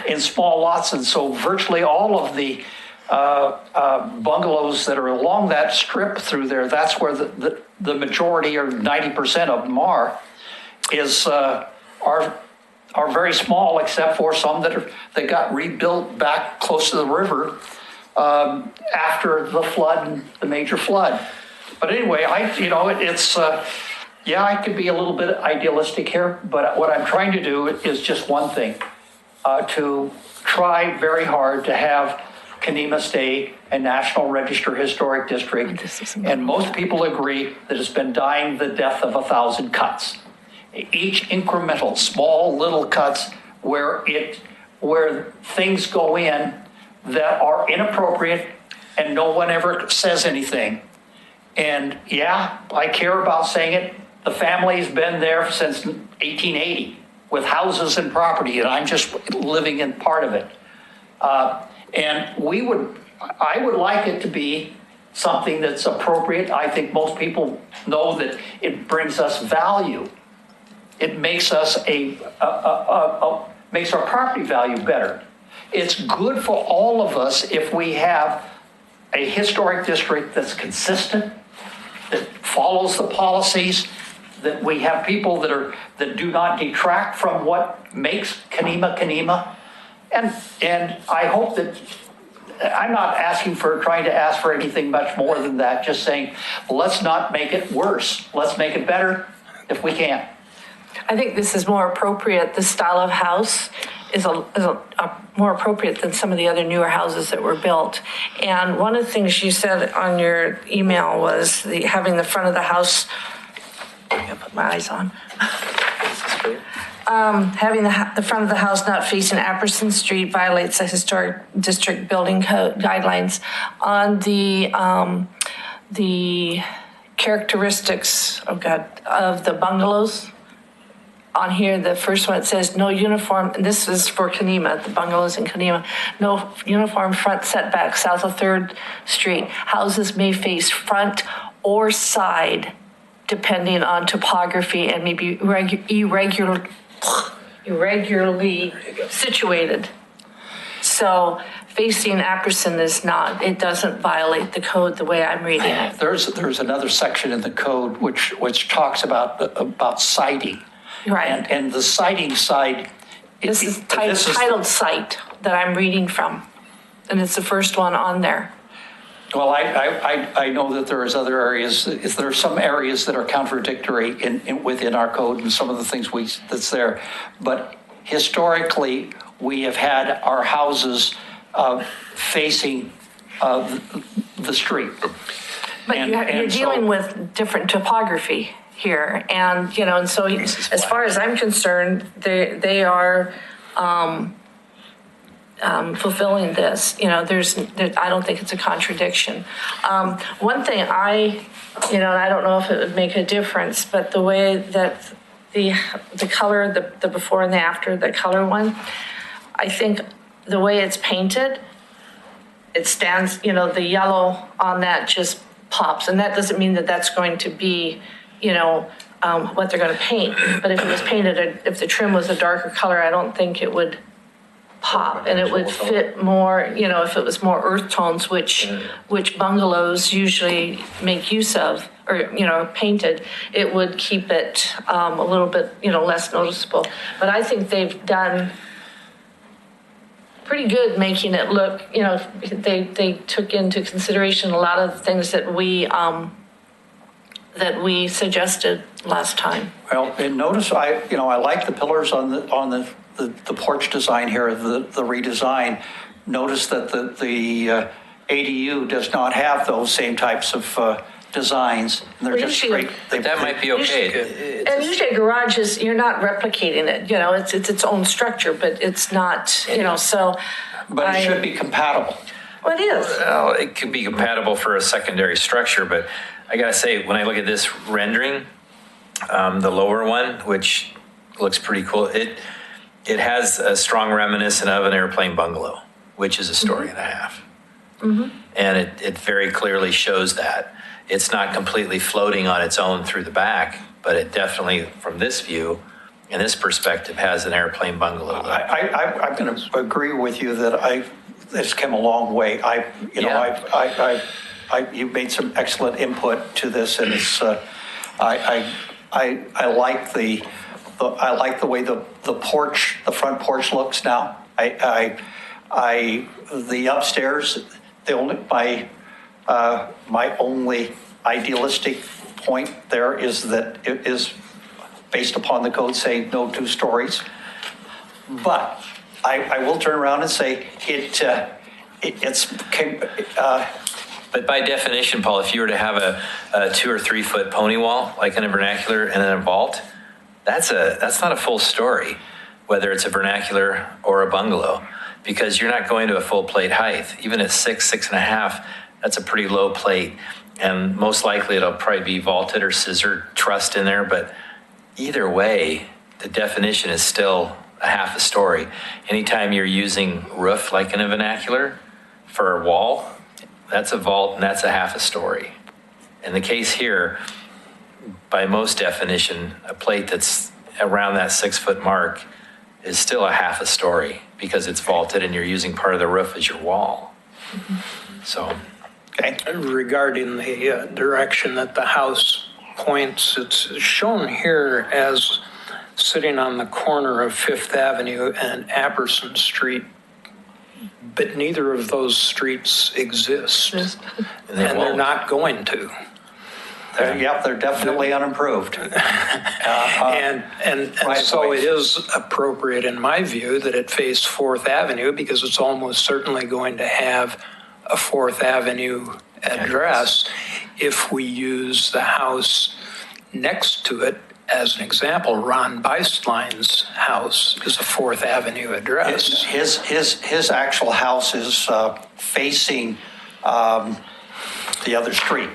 in small lots, and so virtually all of the bungalows that are along that strip through there, that's where the majority or 90% of them are very small, except for some that got rebuilt back close to the river after the flood, the major flood. But anyway, I could be a little bit idealistic here, but what I'm trying to do is just one thing, to try very hard to have Kenema stay a National Register Historic District. And most people agree that it's been dying the death of 1,000 cuts. Each incremental, small little cuts where things go in that are inappropriate and no one ever says anything. And yeah, I care about saying it. The family's been there since 1880 with houses and property, and I'm just living in part of it. And I would like it to be something that's appropriate. I think most people know that it brings us value. it makes us makes our property value better. It's good for all of us if we have a historic district that's consistent, that follows the policies, that we have people that do not detract from what makes Kanema. And I hope that, I'm not trying to ask for anything much more than that, just saying, let's not make it worse. Let's make it better if we can. I think this is more appropriate. This style of house is more appropriate than some of the other newer houses that were built. And one of the things you said on your email was having the front of the house, I put my eyes on. Having the front of the house not facing Apperson Street violates the historic district building code guidelines. On the characteristics, of the bungalows, on here, the first one, it says no uniform, and this is for Kanema, the bungalows in Kanema, no uniform front setback south of 3rd Street. Houses may face front or side, depending on topography and maybe irregularly situated. So facing Apperson is not, it doesn't violate the code the way I'm reading it. There's another section in the code which talks about siding. Right. And the siding side. This is titled site that I'm reading from, and it's the first one on there. Well, I know that there is other areas, there are some areas that are contradictory within our code and some of the things that's there. But historically, we have had our houses facing the street. But you're dealing with different topography here, and and so as far as I'm concerned, they are fulfilling this. I don't think it's a contradiction. One thing I don't know if it would make a difference, but the way that the color, the before and the after, the color one, I think the way it's painted, it stands, the yellow on that just pops, and that doesn't mean that that's going to be what they're going to paint. But if it was painted, if the trim was a darker color, I don't think it would pop, and it would fit more, if it was more earth tones, which bungalows usually make use of, or, painted, it would keep it a little bit, less noticeable. But I think they've done pretty good making it look, they took into consideration a lot of the things that we suggested last time. Well, and notice I like the pillars on the porch design here, the redesign. Notice that the ADU does not have those same types of designs. And they're just straight. That might be okay. And usually a garage is, you're not replicating it, it's its own structure, but it's not, so. But it should be compatible. Well, it is. Well, it could be compatible for a secondary structure, but I gotta say, when I look at this rendering, the lower one, which looks pretty cool, it has a strong reminiscent of an airplane bungalow, which is a story and a half. Mm-hmm. And it very clearly shows that. It's not completely floating on its own through the back, but it definitely, from this view, and this perspective, has an airplane bungalow. I'm going to agree with you that this came a long way. You made some excellent input to this, and it's I like the way the front porch looks now. The upstairs, my only idealistic point there is that it is based upon the code saying no 2 stories. But I will turn around and say But by definition, Paul, if you were to have a 2 or 3 foot pony wall, like in a vernacular, and then a vault, that's not a full story, whether it's a vernacular or a bungalow, because you're not going to a full plate height. Even at 6.5, that's a pretty low plate. And most likely it'll probably be vaulted or scissor trussed in there. But either way, the definition is still a half a story. Anytime you're using roof, like in a vernacular, for a wall, that's a vault and that's a half a story. In the case here, by most definition, a plate that's around that 6-foot mark is still a half a story because it's vaulted and you're using part of the roof as your wall. So, Okay. Regarding the direction that the house points, it's shown here as sitting on the corner of Fifth Avenue and Apperson Street, but neither of those streets exist, and they're won't. not going to. Yep, they're definitely unimproved. And Right so away. it is appropriate, in my view, that it face Fourth Avenue because it's almost certainly going to have a Fourth Avenue address if we use the house next to it. As an example, Ron Beistlein's house is a Fourth Avenue address. His actual house is facing the other street.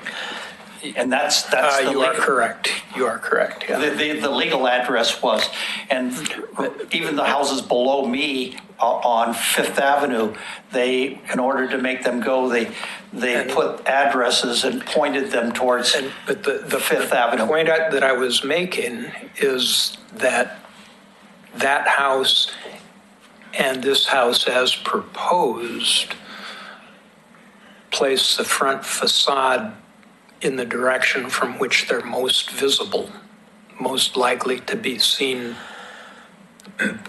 And that's the You are legal, correct. You are correct, yeah. the legal address was. And even the houses below me on Fifth Avenue, they, in order to make them go, they put addresses and pointed them towards But the Fifth Avenue. point that I was making is that that house and this house as proposed place the front facade in the direction from which they're most visible, most likely to be seen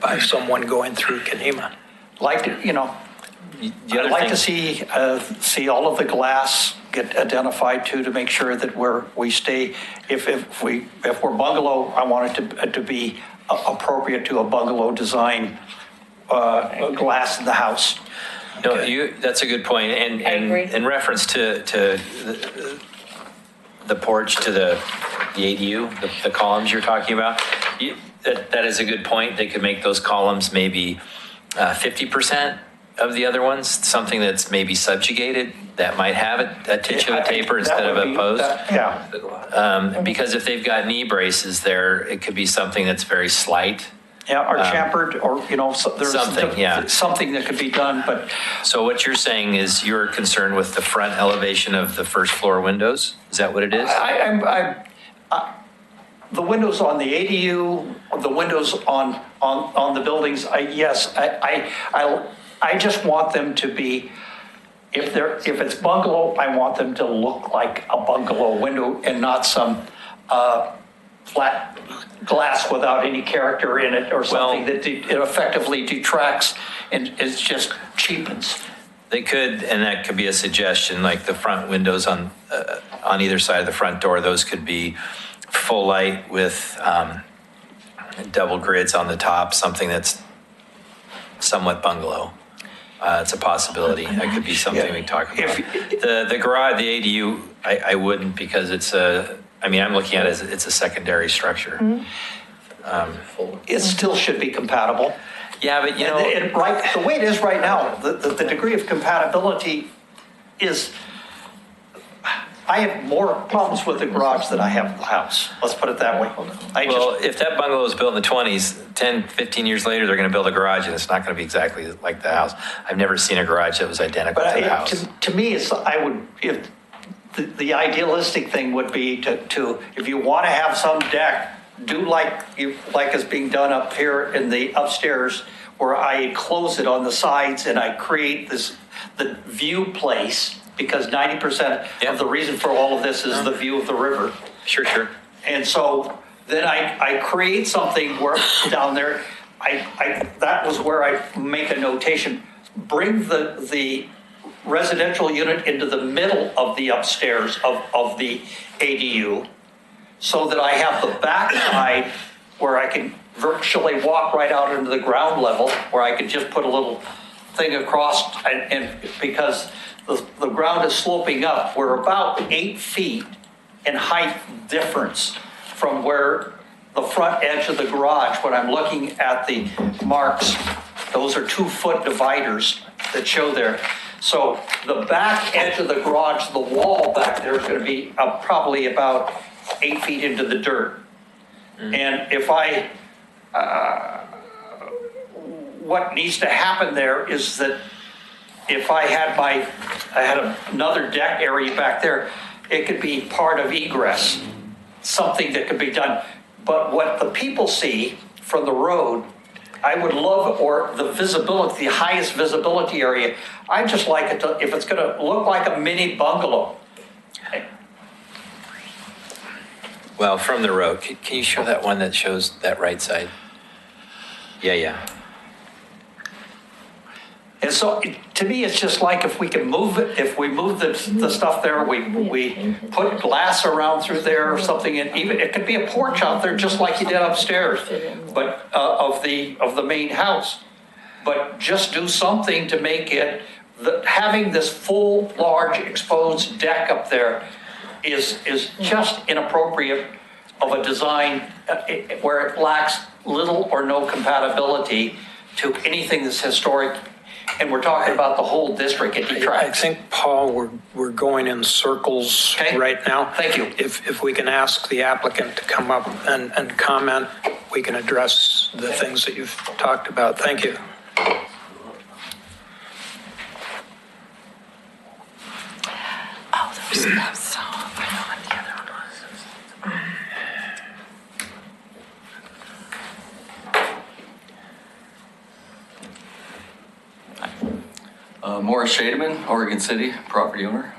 by someone going through Kenema. Like, you know, the I'd other like thing, to see all of the glass get identified too, to make sure that we stay, if we're bungalow, I want it to be appropriate to a bungalow design, glass in the house. no, that's a good point. And agree. in reference to the porch to the ADU, the columns you're talking about, that is a good point. They could make those columns maybe 50% of the other ones, something that's maybe subjugated that might have a titch of a taper instead of a post. Yeah, Because if they've got knee braces there, it could be something that's very slight. yeah, or chamfered, or, you know, there's Something, yeah. something that could be done, but So what you're saying is you're concerned with the front elevation of the first floor windows? Is that what it is? the windows on the ADU, the windows on the buildings, I just want them to be, if it's bungalow, I want them to look like a bungalow window and not some flat glass without any character in it, or something that it effectively detracts and it just cheapens. They could, and that could be a suggestion, like the front windows on either side of the front door, those could be full light with double grids on the top, something that's somewhat bungalow. It's a possibility. That could be something we talk about. The garage, the ADU, I wouldn't, because I'm looking at it as it's a secondary structure. It still should be compatible. Yeah, but And right, the way it is right now, the degree of compatibility is, I have more problems with the garage than I have the house. Let's put it that way. well, if that bungalow was built in the 20s, 10, 15 years later, they're going to build a garage and it's not going to be exactly like the house. I've never seen a garage that was identical to the house. To me, if the idealistic thing would be to, if you want to have some deck, do like is being done up here in the upstairs, where I close it on the sides and I create the view place, because 90% Yeah. of the reason for all of this is the view of the river. Sure. And so then I create something where down there, that was where I make a notation, bring the residential unit into the middle of the upstairs of the ADU, so that I have the back side where I can virtually walk right out into the ground level, where I could just put a little thing across, and because the ground is sloping up, we're about 8 feet in height difference from where the front edge of the garage, when I'm looking at the marks, those are 2-foot dividers that show there. So the back edge of the garage, the wall back there is going to be probably about 8 feet into the dirt. And if what needs to happen there is that if I had another deck area back there, it could be part of egress, something that could be done. But what the people see from the road, I would love, or the visibility, the highest visibility area, I'd just like it to, if it's gonna look like a mini bungalow. Well, from the road, can you show that one that shows that right side? Yeah. And so, to me, it's just like if we can move it, if we move the stuff there, we put glass around through there or something, and even, it could be a porch out there, just like you did upstairs, but, of the main house. But just do something to make it, having this full, large, exposed deck up there is just inappropriate of a design where it lacks little or no compatibility to anything that's historic. And we're talking about the whole district, it I detracts. think, Paul, we're going in circles Okay. right now. Thank you. If we can ask the applicant to come up and comment, we can address the things that you've talked about. Thank you. Oh, there was that song. I know what the other one was. Morris Shademan, Oregon City, property owner.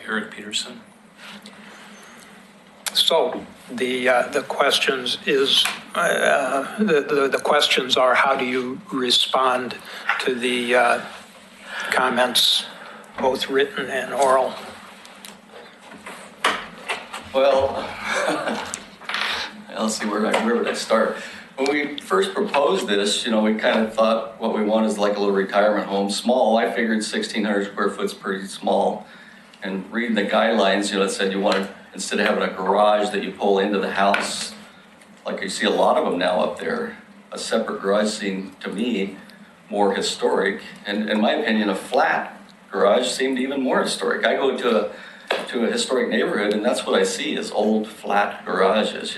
Eric Peterson. So the questions is, the questions are, how do you respond to the comments, both written and oral? Well, let's see, where would I start? When we first proposed this, we kind of thought what we want is like a little retirement home, small. I figured 1,600 square foot's pretty small. And reading the guidelines, it said you wanted, instead of having a garage that you pull into the house, like you see a lot of them now up there, a separate garage seemed to me more historic. And in my opinion, a flat garage seemed even more historic. I go to a historic neighborhood and that's what I see is old flat garages,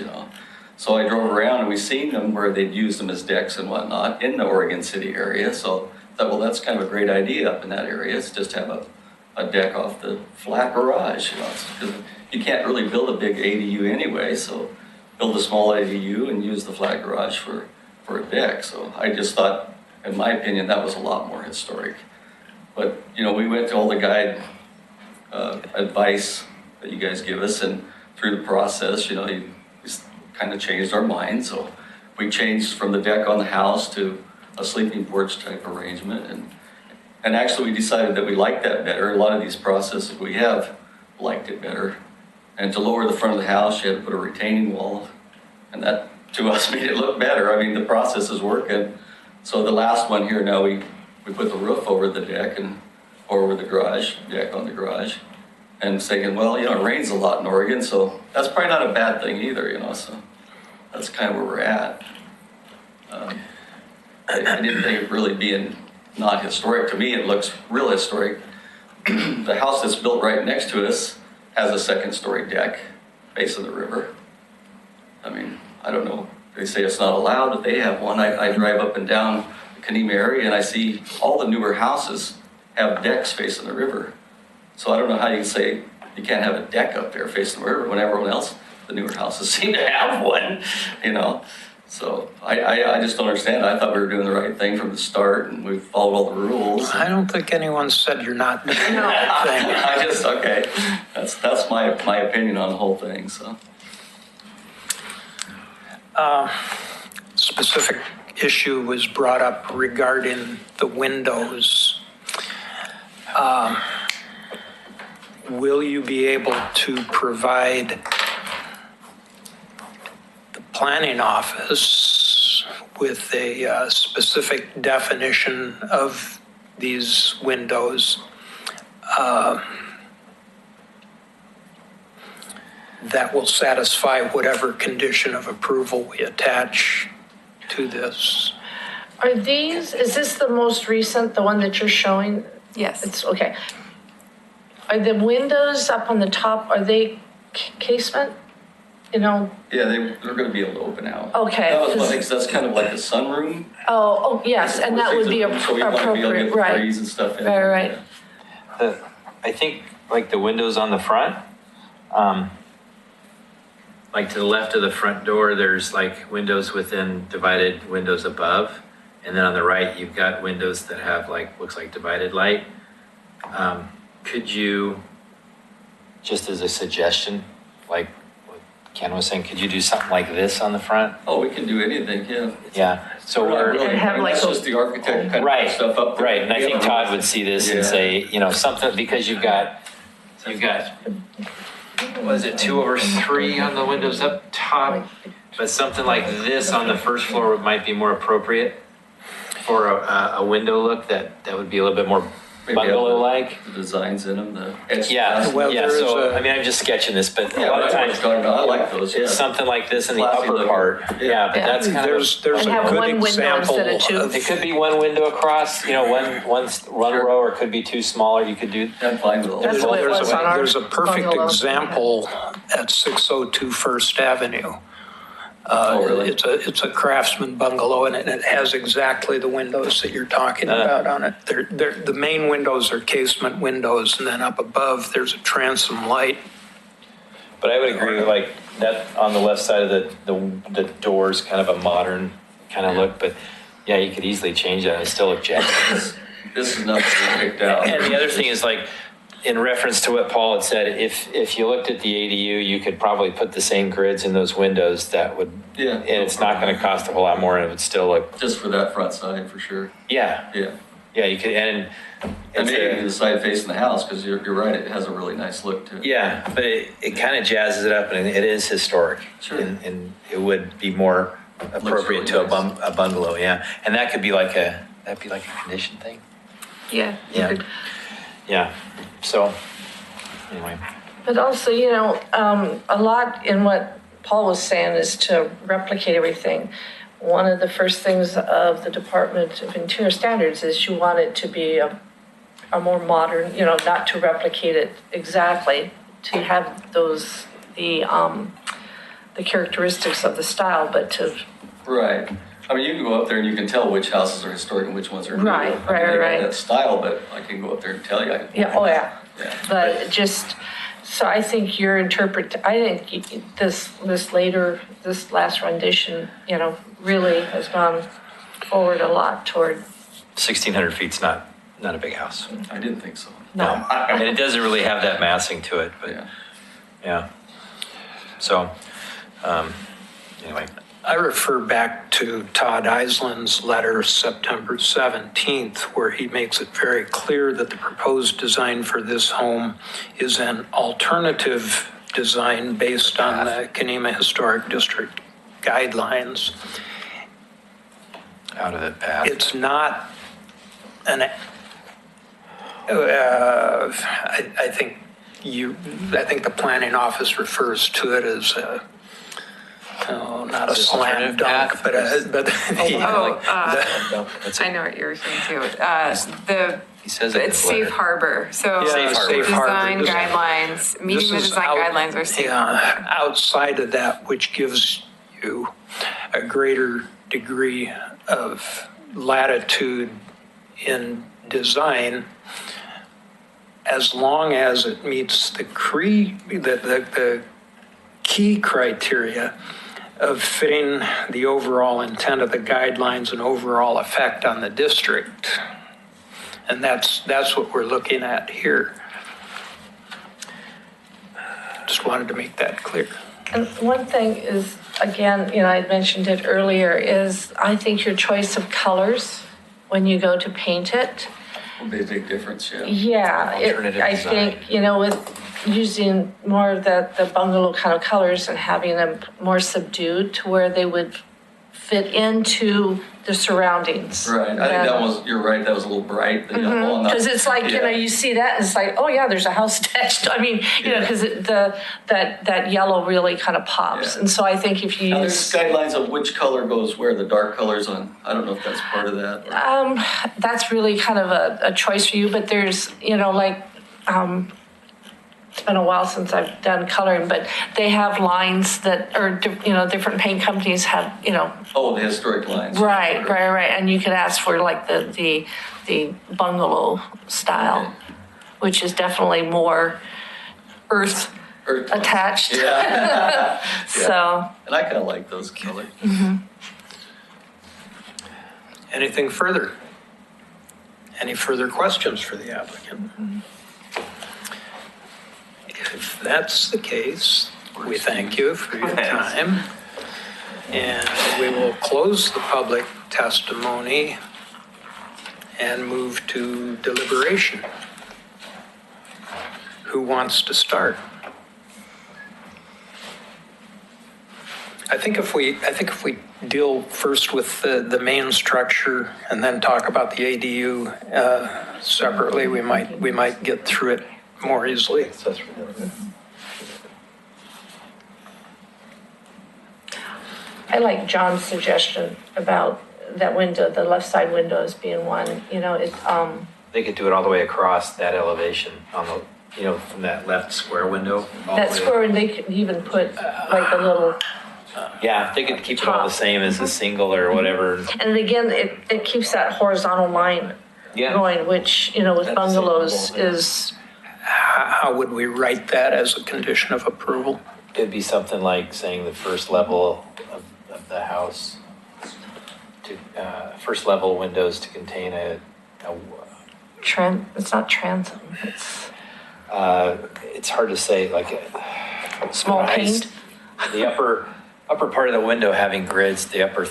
So I drove around and we seen them where they'd use them as decks and whatnot in the Oregon City area. So I thought, well, that's kind of a great idea up in that area. It's just have a deck off the flat garage, because you can't really build a big ADU anyway. So build a small ADU and use the flat garage for a deck. So I just thought, in my opinion, that was a lot more historic. But, we went to all the guide advice that you guys give us, and through the process, we kind of changed our mind. So we changed from the deck on the house to a sleeping porch type arrangement. And actually we decided that we liked that better. A lot of these processes we have liked it better. And to lower the front of the house, you had to put a retaining wall. And that, to us, made it look better. I mean, the process is working. So the last one here, now we put the roof over the deck and over the garage, deck on the garage. And thinking, well, it rains a lot in Oregon, so that's probably not a bad thing either, so that's kind of where we're at. I didn't think it really being not historic. To me, it looks real historic. The house that's built right next to us has a second-story deck facing the river. I mean, I don't know. They say it's not allowed, but they have one. I drive up and down the Kanema area, and I see all the newer houses have decks facing the river. So I don't know how you can say you can't have a deck up there facing the river when everyone else, the newer houses, seem to have one, So I just don't understand. I thought we were doing the right thing from the start and we followed all the rules. I don't think anyone said you're not doing the right thing. Okay. That's my opinion on the whole thing, so. Specific issue was brought up regarding the windows. Will you be able to provide the planning office with a specific definition of these windows that will satisfy whatever condition of approval we attach to this? Is this the most recent, the one that you're showing? Yes. It's, okay. Are the windows up on the top, are they casement? Yeah, they're going to be able to open out. Okay. That was one thing, 'cause that's kind of like the sunroom. Oh, yes, and that would be So we want to be able to appropriate, get the right. breeze and stuff in. Right. I think like the windows on the front, like to the left of the front door, there's like windows within divided windows above. And then on the right, you've got windows that have like, looks like divided light. Could you, just as a suggestion, like what Ken was saying, could you do something like this on the front? Oh, we can do anything, yeah. Yeah, so we're, And have like That's a- just the architect kind of right, put stuff up there. right, and I think Todd would see this and Yeah. say, you know, something, because you've got, what is it, 2/3 on the windows up top? But something like this on the first floor might be more appropriate for a window look that would be a little bit more Maybe have bungalow-like. The designs in them, the etched Yeah, glass. Well, yeah, there is so, a- I mean, I'm just sketching this, but a Yeah, lot of that's what times, it's talking about. I like those, yeah. it's something like this in the Classy upper looking. part. Yeah. Yeah, but that's kind of. There's And a have good one window example instead of two. of It could be one window across, you know, one Sure. row, or it could be two smaller, you could do. I'm fine with all That's that. what it was on our There's a perfect bungalow. example at 602 First Avenue. Oh, really? It's a Craftsman bungalow, and it has exactly the windows that you're talking about on it. The main windows are casement windows, and then up above, there's a transom light. But I would agree with like that on the left side of the doors, kind of a modern kind of look, but yeah, you could easily change that and still look Japanese. This is not picked out. And the other thing is like, in reference to what Paul had said, if you looked at the ADU, you could probably put the same grids in those windows that would, Yeah. and it's not going to cost a whole lot more, and it would still look, Just for that front side, for sure. yeah, Yeah. you could, and And it's maybe a- the side facing the house, because you're right, it has a really nice look to it. yeah, but it kind of jazzes it up, and it is historic. Sure. And it would be more appropriate really to nice. a bungalow, yeah. And that could be like that'd be like a condition thing. Yeah. you Yeah. could- Yeah, so, anyway. But also, you know, a lot in what Paul was saying is to replicate everything. One of the first things of the Department of Interior Standards is you want it to be a more modern, you know, not to replicate it exactly, to have the characteristics of the style, but to, Right. I mean, you can go up there and you can tell which houses are historic and which ones are new. Right, I mean, right, they got right. that style, but I can go up there and tell you. yeah, oh yeah. Yeah. But just, so I think I think this last rendition, you know, really has gone forward a lot toward, 1,600 feet's not a big house. I didn't think so. no. And it doesn't really have that massing to it, but Yeah. yeah. So, anyway, I refer back to Todd Island's letter, September 17th, where he makes it very clear that the proposed design for this home is an alternative design based on the Kenema Historic District guidelines. out of the path. It's not an, I think the planning office refers to it as not a Is it slam alternative dunk, path? but I know what you're referring to. He says it in It's his letter. safe harbor. So Yeah, Safe harbor. safe harbor. design This- guidelines, meeting the this is design out- guidelines are safe yeah, harbor. outside of that, which gives you a greater degree of latitude in design, as long as it meets the key criteria of fitting the overall intent of the guidelines and overall effect on the district. And that's what we're looking at here. Just wanted to make that clear. And one thing is, again, you know, I mentioned it earlier, is I think your choice of colors when you go to paint it. Would be a big difference, yeah. Yeah, Alternative I design. think, you know, with using more of the bungalow kind of colors and having them more subdued to where they would fit into the surroundings. Right, I think that was, you're right, that was a little bright. Because it's like, you know, Yeah. you see that and it's like, oh yeah, there's a house attached. I mean, you know, Yeah. because that yellow really kind of pops. Yeah. And so I think if you Now, there's use, guidelines of which color goes where, the dark colors on, I don't know if that's part of that. or- that's really kind of a choice for you, but there's, you know, like, it's been a while since I've done coloring, but they have lines that are, you know, different paint companies have, you know, Oh, the historic lines. right. And you could ask for like the bungalow style, Okay. which is definitely more earth Earth tones. attached. Yeah. So, And I kind of like those colors. Anything further? Any further questions for the applicant? If that's the case, we thank you for your time. And we will close the public testimony and move to deliberation. Who wants to start? I think if we deal first with the main structure and then talk about the ADU separately, we might get through it more easily. I like John's suggestion about that window, the left side windows being one, They could do it all the way across that elevation on the, from that left square window. all the that way- square, and they could even put like a little, Yeah, they could keep it all the same as a single or whatever. and again, it keeps that horizontal line Yeah. going, which, with bungalows is, How would we write that as a condition of approval? It'd be something like saying the first level of the house, first level windows to contain it's not transom, it's it's hard to say, like. small Nice. paint. The upper part of the window having grids, the upper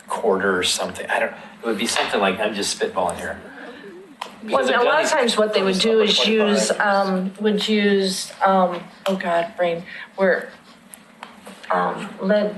quarter or something. It would be something like, I'm just spitballing here. Well, Because a I've lot done of these- times what they would do is 25 use, oh God, brain, where, lead,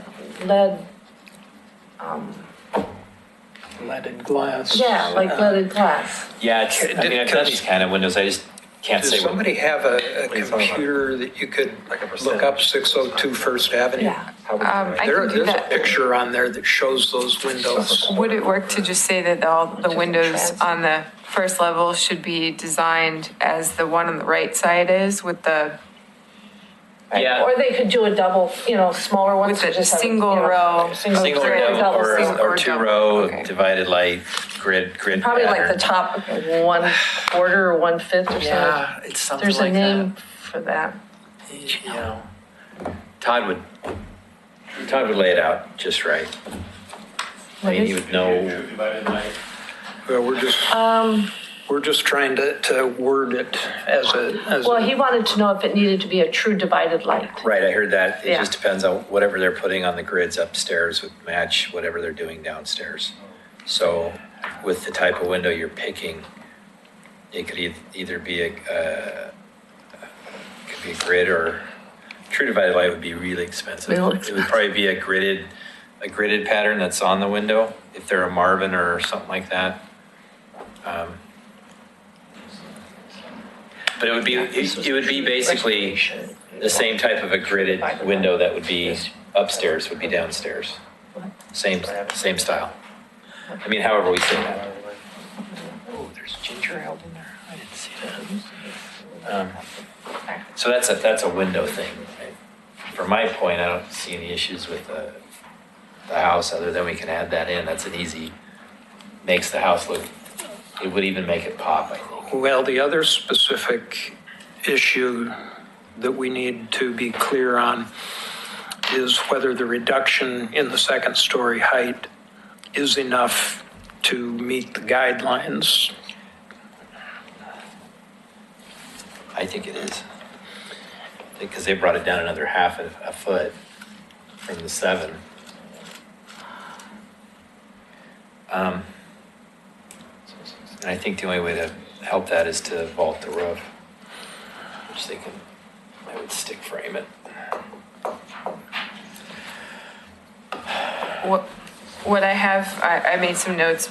Leaded glass? yeah, like leaded glass. Yeah, I've done these kind of windows. I just can't Does say. somebody have a are you talking about? computer that you could Like a look up 602 First Avenue? Yeah. I can do There's a that. picture on there that shows those windows. Would it work to just say that all the windows on the first level should be designed as the one on the right side is with the, Yeah. Or they could do a double, smaller ones. with to a just have, single row? Single Single or or double, or, single. or two row Okay. divided light grid Probably like pattern. the top 1/4 or 1/5 or something. Yeah, it's something There's a like name for that. that. Todd would lay it out just right. I mean, he would know. Well, we're just trying to word it as Well, a, he wanted to know if it needed to be a true divided light. Right, I heard that. It Yeah. just depends on whatever they're putting on the grids upstairs would match whatever they're doing downstairs. So with the type of window you're picking, it could either be a grid or true divided light would be really expensive. Real It would probably be a gridded pattern that's on the window if they're a Marvin or something like that. But it would be basically the same type of a gridded window that would be upstairs would be downstairs. Same style. I mean, however we say that. Oh, there's ginger ale in there. I didn't see that. So that's a window thing. Right? From my point, I don't see any issues with the house other than we can add that in. That's an easy, makes the house look, it would even make it pop, I think. well, the other specific issue that we need to be clear on is whether the reduction in the second story height is enough to meet the guidelines. I think it is. Because they brought it down another half a foot from the 7. And I think the only way to help that is to vault the roof, which they would stick frame it. what I have, I made some notes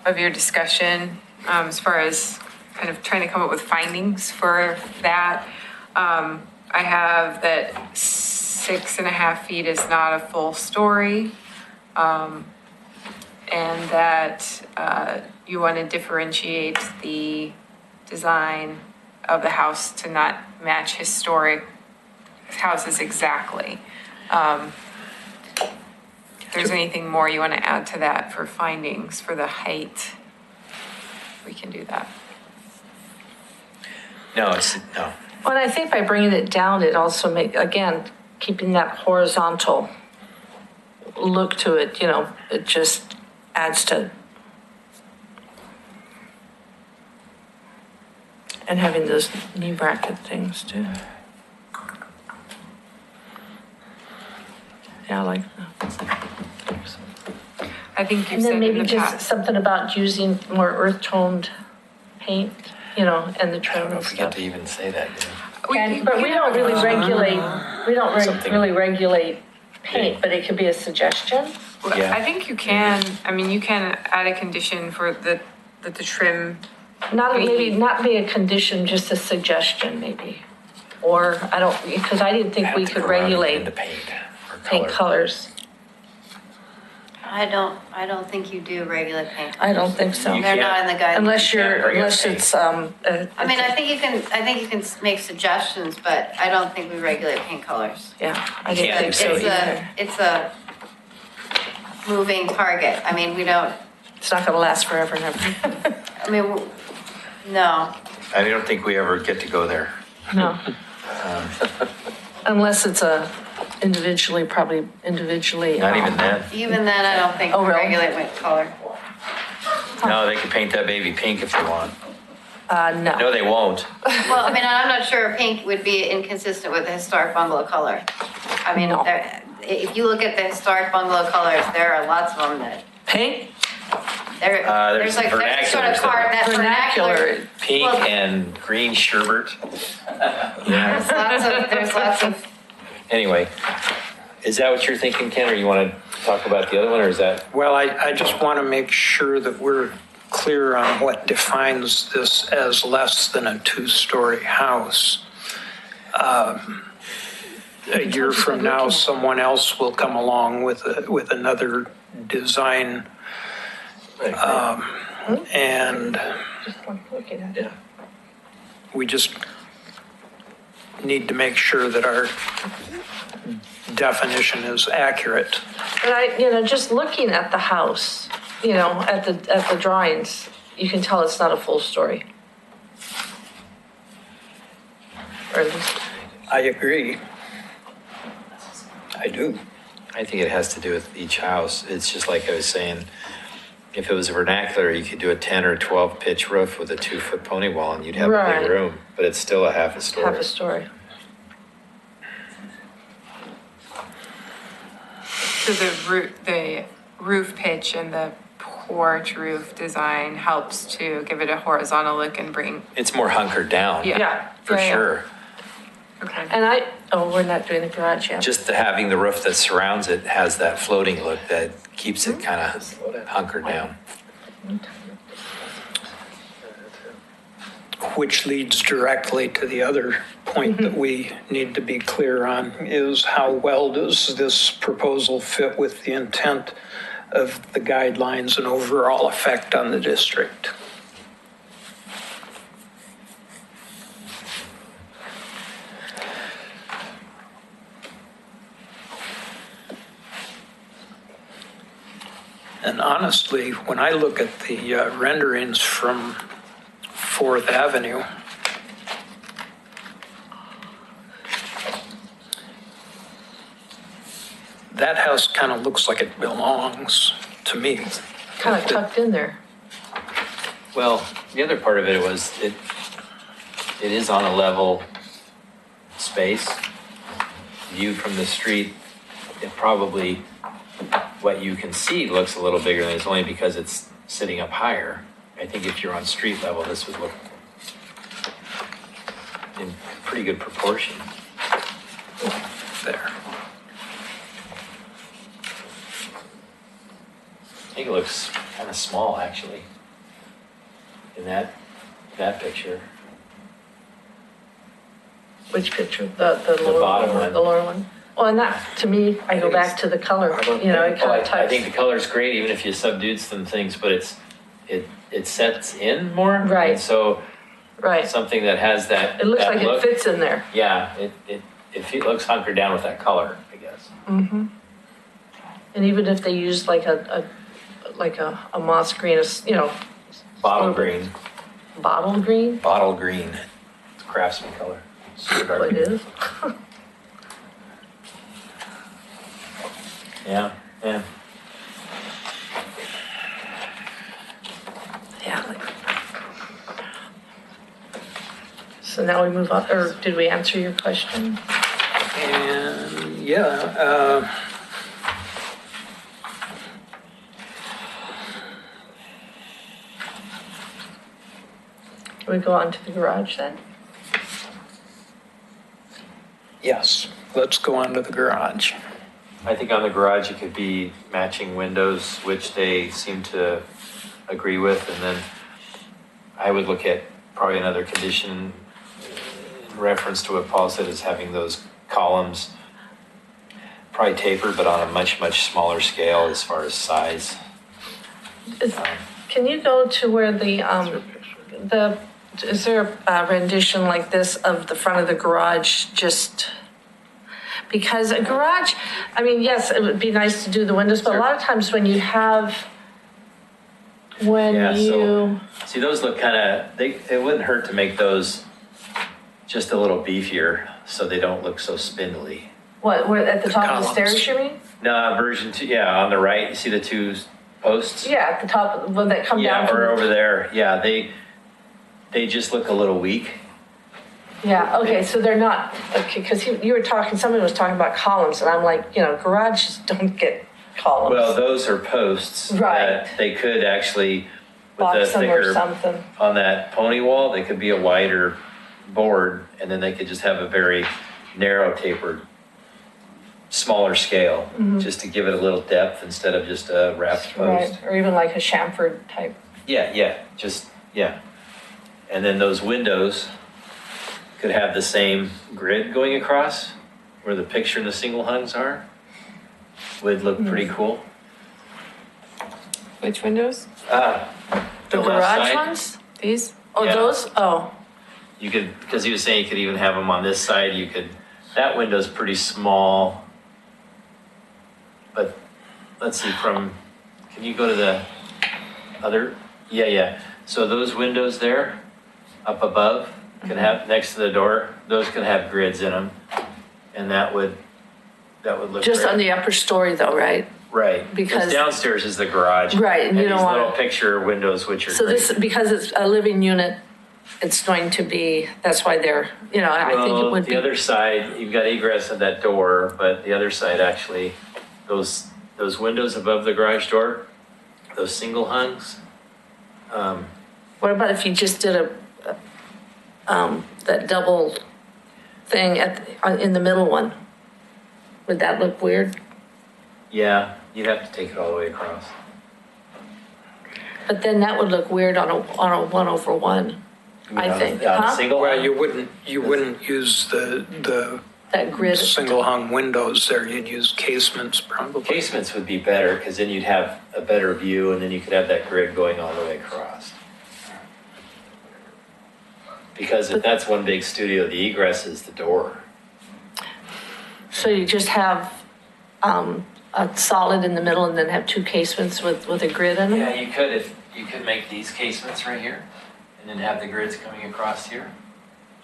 of your discussion as far as kind of trying to come up with findings for that. I have that 6.5 feet is not a full story. And that you want to differentiate the design of the house to not match historic houses exactly. If there's anything more you want to add to that for findings for the height, we can do that. No, Well, and I think by bringing it down, it also again, keeping that horizontal look to it, it just adds to. And having those knee bracket things too. Yeah, I like that. I think you've And said then in maybe the just past. something about using more earth-toned paint, and the I trim don't know and if we get stuff. to even say that, do But we don't really regulate, Something- really regulate paint, Yeah. but it could be a suggestion. Yeah. I think you can, you can add a condition for that the trim, Maybe not be a condition, just a suggestion maybe. Or because I didn't think we could regulate Into paint or paint color. colors. I don't think you do regular paint. I don't think so. You They're can't- not in the guidelines. Unless it's, I mean, I think you can make suggestions, but I don't think we regulate paint colors. yeah, I didn't can't think so It's either. it's a moving target. I mean, we don't, It's not gonna last forever and ever. I mean, no. I don't think we ever get to go there. No. Unless it's probably individually. Not even then. Even then, I don't think Oh, we really? regulate with color. No, they can paint that baby pink if they want. No, No. they won't. Well, I mean, I'm not sure pink would be inconsistent with the historic bungalow color. I mean, No. if you look at the historic bungalow colors, there are lots of them that, Paint? there's like, there's sort of that vernacular. Pink Well- and green sherbet. There's lots of, Anyway, is that what you're thinking, Ken, or you want to talk about the other one, or is that? Well, I just want to make sure that we're clear on what defines this as less than a two-story house. A year from now, someone else will come along with another design, and Just like looking at it. we just need to make sure that our definition is accurate. But just looking at the house, at the drawings, you can tell it's not a full story. Or at least, I agree. I do. I think it has to do with each house. It's just like I was saying, if it was a vernacular, you could do a 10 or 12 pitch roof with a 2-foot pony wall and you'd have a Right. big room, but it's still a half a story. half a story. so the roof pitch and the porch roof design helps to give it a horizontal look and bring, It's more hunkered down. Yeah. For Yeah, yeah. sure. okay. And we're not doing the garage yet. Just having the roof that surrounds it has that floating look that keeps it kind of hunkered down. Which leads directly to the other point that we need to be clear on, is how well does this proposal fit with the intent of the guidelines and overall effect on the district? And honestly, when I look at the renderings from 4th Avenue, that house kind of looks like it belongs to me. Kind of tucked in there. Well, the other part of it was it is on a level space. Viewed from the street, it probably, what you can see looks a little bigger than it's only because it's sitting up higher. I think if you're on street level, this would look in pretty good proportion. There. I think it looks kind of small, actually, in that picture. Which picture? The lower bottom one. The lower one. Well, and that, to me, I go think back to the color, it kind of I tucks. think the color's great, even if you subdued some things, but it sets in more. Right. And so Right. something that has that It looks that like it look, fits in there. Yeah, it looks hunkered down with that color, I guess. And even if they use like a moss green, Bottle Okay. green, bottle green, bottle green, it's craftsman color. What it is. Yeah, yeah. Yeah. So now we move on, or did we answer your question? And, yeah, Can we go on to the garage then? yes, let's go on to the garage. I think on the garage, it could be matching windows, which they seem to agree with. And then I would look at probably another condition in reference to what Paul said, is having those columns probably tapered, but on a much, much smaller scale as far as size. Can you go to where is there a rendition like this of the front of the garage, just because a garage, I mean, yes, it would be nice to do the windows, but a lot of times when you have, Yeah, so, see, those look kind of, it wouldn't hurt to make those just a little beefier so they don't look so spindly. what, where, at the The top of the columns. stairs, you mean? No, version 2, yeah, on the right, you see the two posts? Yeah, at the top, when they come down Yeah, from or the- over there, yeah, they just look a little weak. Yeah, okay, so they're not, okay, because you were talking, somebody was talking about columns, and I'm like, garages don't get columns. Well, those are posts. Right. That they could actually, with a Box them or thicker, something. on that pony wall, they could be a wider board, and then they could just have a very narrow tapered, smaller scale, just to give it a little depth instead of just a wrapped post. Right, or even like a chamfered type. Yeah, yeah. And then those windows could have the same grid going across where the picture and the single hungs are. Would look pretty cool. Which windows? The left garage side, ones? These? Oh, Yeah. those? Oh, you could, because he was saying you could even have them on this side, that window's pretty small. But let's see, can you go to the other? Yeah. So those windows there, up above, can have, next to the door, those can have grids in them. And that would look just great. on the upper story though, right? Right, because- because downstairs is the garage. Right, and you these don't wanna- little picture windows, which are So great. this, because it's a living unit, it's going to be, that's why they're, I think it Well, would the be. other side, you've got egress at that door, but the other side actually, those windows above the garage door, those single hungs. What about if you just did that double thing in the middle one? Would that look weird? Yeah, you'd have to take it all the way across. But then that would look weird on a 1/1, I think, On a huh? single Well, hung? you wouldn't use the That grid. single hung windows there, you'd use casements probably. Casements would be better, because then you'd have a better view, and then you could have that grid going all the way across. Because if that's one big studio, the egress is the door. So you just have a solid in the middle and then have two casements with a grid in them? Yeah, you could make these casements right here, and then have the grids coming across here.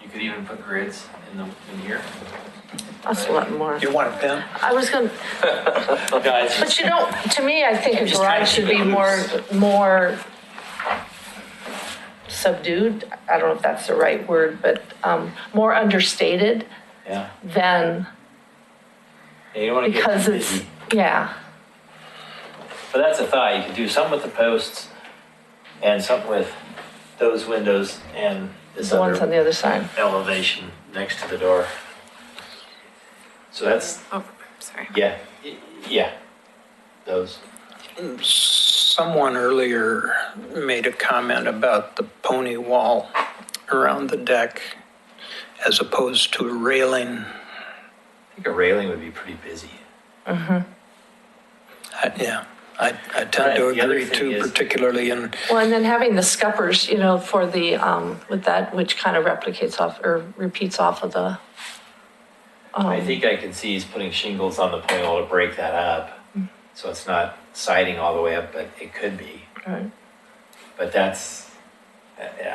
You could even put grids in here. That's a lot more. You want a pen? I was gonna, Guys, but to me, I think a Just trying garage to should keep be it more subdued. I don't know if that's the right word, but more understated yeah. than, Yeah, you don't want to get because too it's, busy. yeah. But that's a thought. You could do something with the posts and something with those windows and this The ones on other the other side. elevation next to the door. So that's, Oh, sorry. yeah, those. Someone earlier made a comment about the pony wall around the deck as opposed to a railing. I think a railing would be pretty busy. I Right, tend to the other agree thing too, is- particularly in, Well, and then having the scuppers, for the, with that, which kind of replicates off or repeats off of the. I think I can see he's putting shingles on the pony wall to break that up. So it's not siding all the way up, but it could be. Right. But I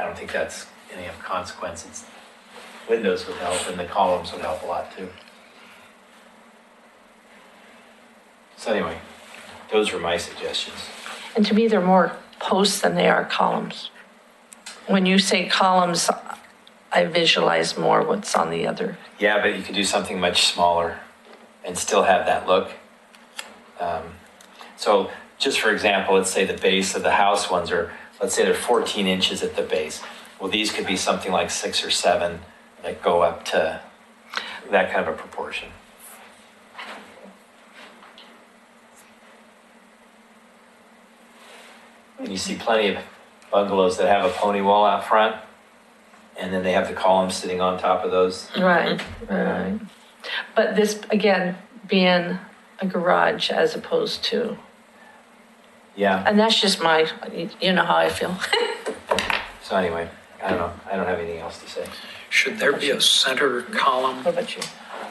don't think that's any of consequence. windows would help, and the columns would help a lot too. So anyway, those were my suggestions. And to me, they're more posts than they are columns. When you say columns, I visualize more what's on the other. Yeah, but you could do something much smaller and still have that look. So just for example, let's say the base of the house ones are, let's say they're 14 inches at the base. Well, these could be something like 6 or 7 that go up to that kind of a proportion. And you see plenty of bungalows that have a pony wall out front, and then they have the columns sitting on top of those. Right, right. But this, again, being a garage as opposed to, Yeah. and that's just my, you know how I feel. So anyway, I don't know. I don't have anything else to say. Should there be a center column? What about you?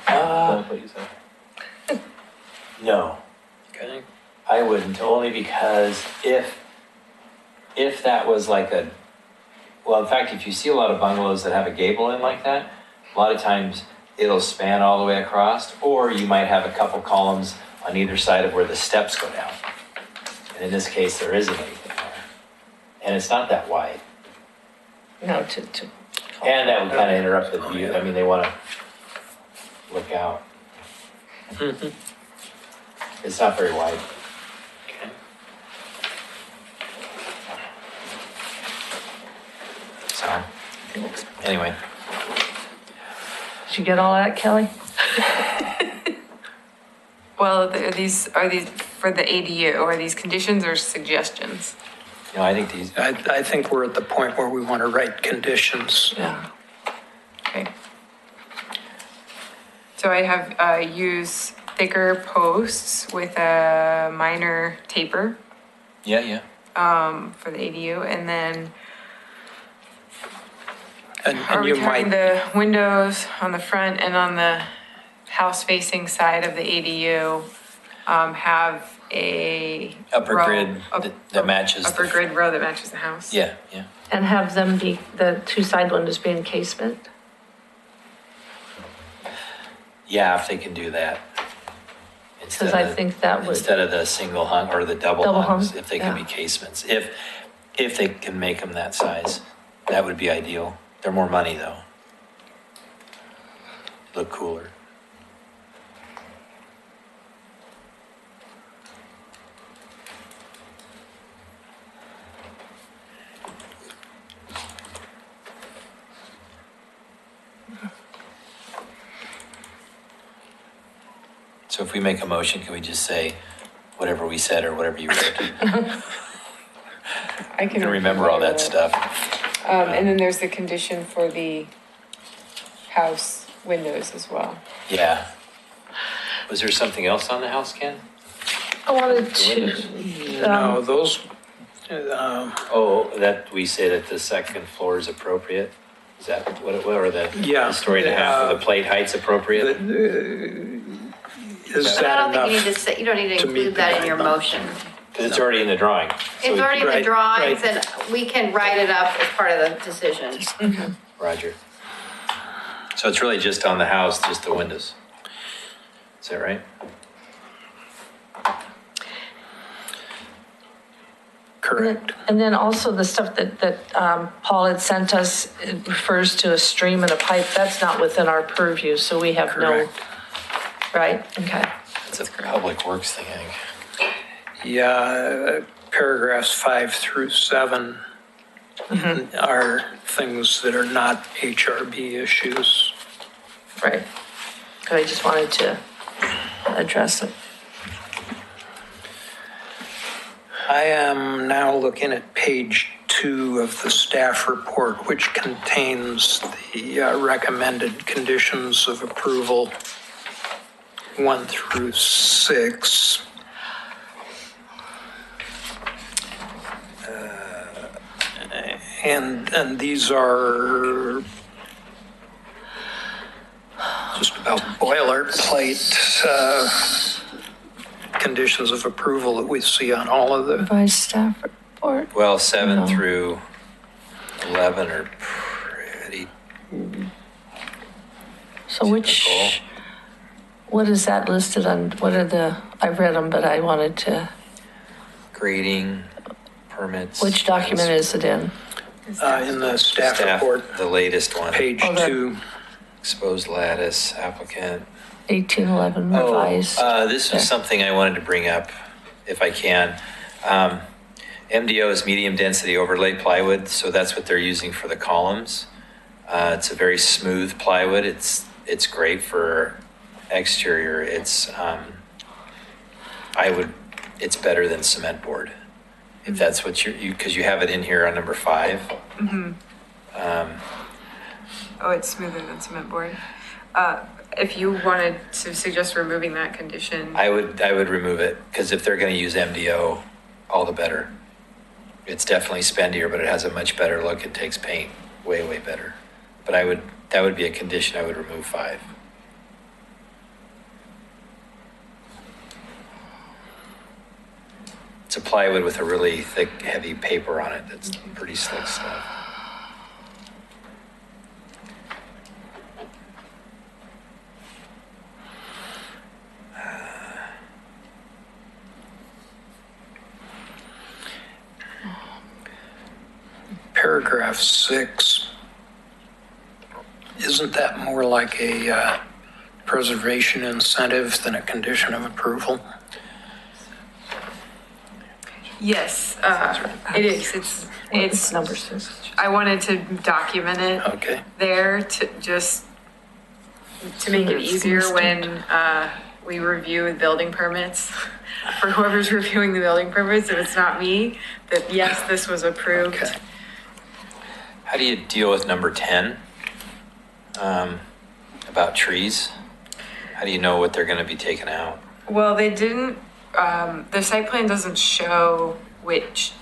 What you said? No, Okay. I wouldn't. Only because if that was like a, well, in fact, if you see a lot of bungalows that have a gable in like that, a lot of times it'll span all the way across, or you might have a couple columns on either side of where the steps go down. And in this case, there isn't anything there. And it's not that wide. No, And that would kind of interrupt the view. I mean, they want to look out. It's not very wide. Okay. So, anyway. Did you get all that, Kelly? Well, are these for the ADU, or are these conditions or suggestions? No, I think these, I think we're at the point where we want to write conditions. Yeah. Okay. So I have use thicker posts with a minor taper yeah. for the ADU, and then And are we you talking might, the windows on the front and on the house facing side of the ADU have a Upper row grid that matches upper the- grid row that matches the house. yeah. And have them be, the two side windows be encasement? Yeah, if they can do that. Because I think that would, Instead of the single hung or the double Double hungs, hung, if they can be yeah. casements. If they can make them that size, that would be ideal. They're more money though. Look cooler. So if we make a motion, can we just say whatever we said or whatever you wrote? I You can remember all that stuff. And then there's the condition for the house windows as well. Yeah. Was there something else on the house, Ken? I wanted The windows? to, no, those, Oh, that we say that the second floor is appropriate? Is that what it was, or the Yeah, the story and a half, or the plate height's appropriate? is But I that don't think you need to enough? say, you don't need to to meet include the that in your guidelines? motion. Because it's already in the drawing. So It's we- already in the Right, drawings right. and we can write it up as part of the decision. Roger. So it's really just on the house, just the windows. Is that right? Correct. and then also the stuff that Paul had sent us, it refers to a stream and a pipe. That's not within our purview, so we have no, Correct. right? Okay. It's a public works thing, I think. Yeah, paragraphs 5 through 7 are things that are not HRB issues. Right. But I just wanted to address it. I am now looking at page 2 of the staff report, which contains the recommended conditions of approval 1 through 6. And these are just about boilerplate conditions of approval that we see on all of the, Revised staff report. Well, 7 No. through 11 are pretty So which, what is that listed on, what are the, I've read them, but I wanted to, Grading, permits. which document is it in? In the staff report, The latest one. page Oh, that- 2. Exposed lattice, applicant. 1811 revised. This was something I wanted to bring up, if I can. MDO is medium density overlay plywood, so that's what they're using for the columns. It's a very smooth plywood. It's great for exterior. It's better than cement board, if that's what because you have it in here on number 5. Oh, it's smoother than cement board. If you wanted to suggest removing that condition, I would remove it, because if they're going to use MDO, all the better. It's definitely spendier, but it has a much better look. It takes paint way, way better. But that would be a condition I would remove 5. It's a plywood with a really thick, heavy paper on it. That's pretty slick stuff. Paragraph 6, isn't that more like a preservation incentive than a condition of approval? yes, it is. It's number 6. I wanted to document it Okay. there to just to make it easier when we review building permits. For whoever's reviewing the building permits, if it's not me, that yes, this was approved. Okay. How do you deal with number 10 about trees? How do you know what they're going to be taken out? Well, they didn't, the site plan doesn't show it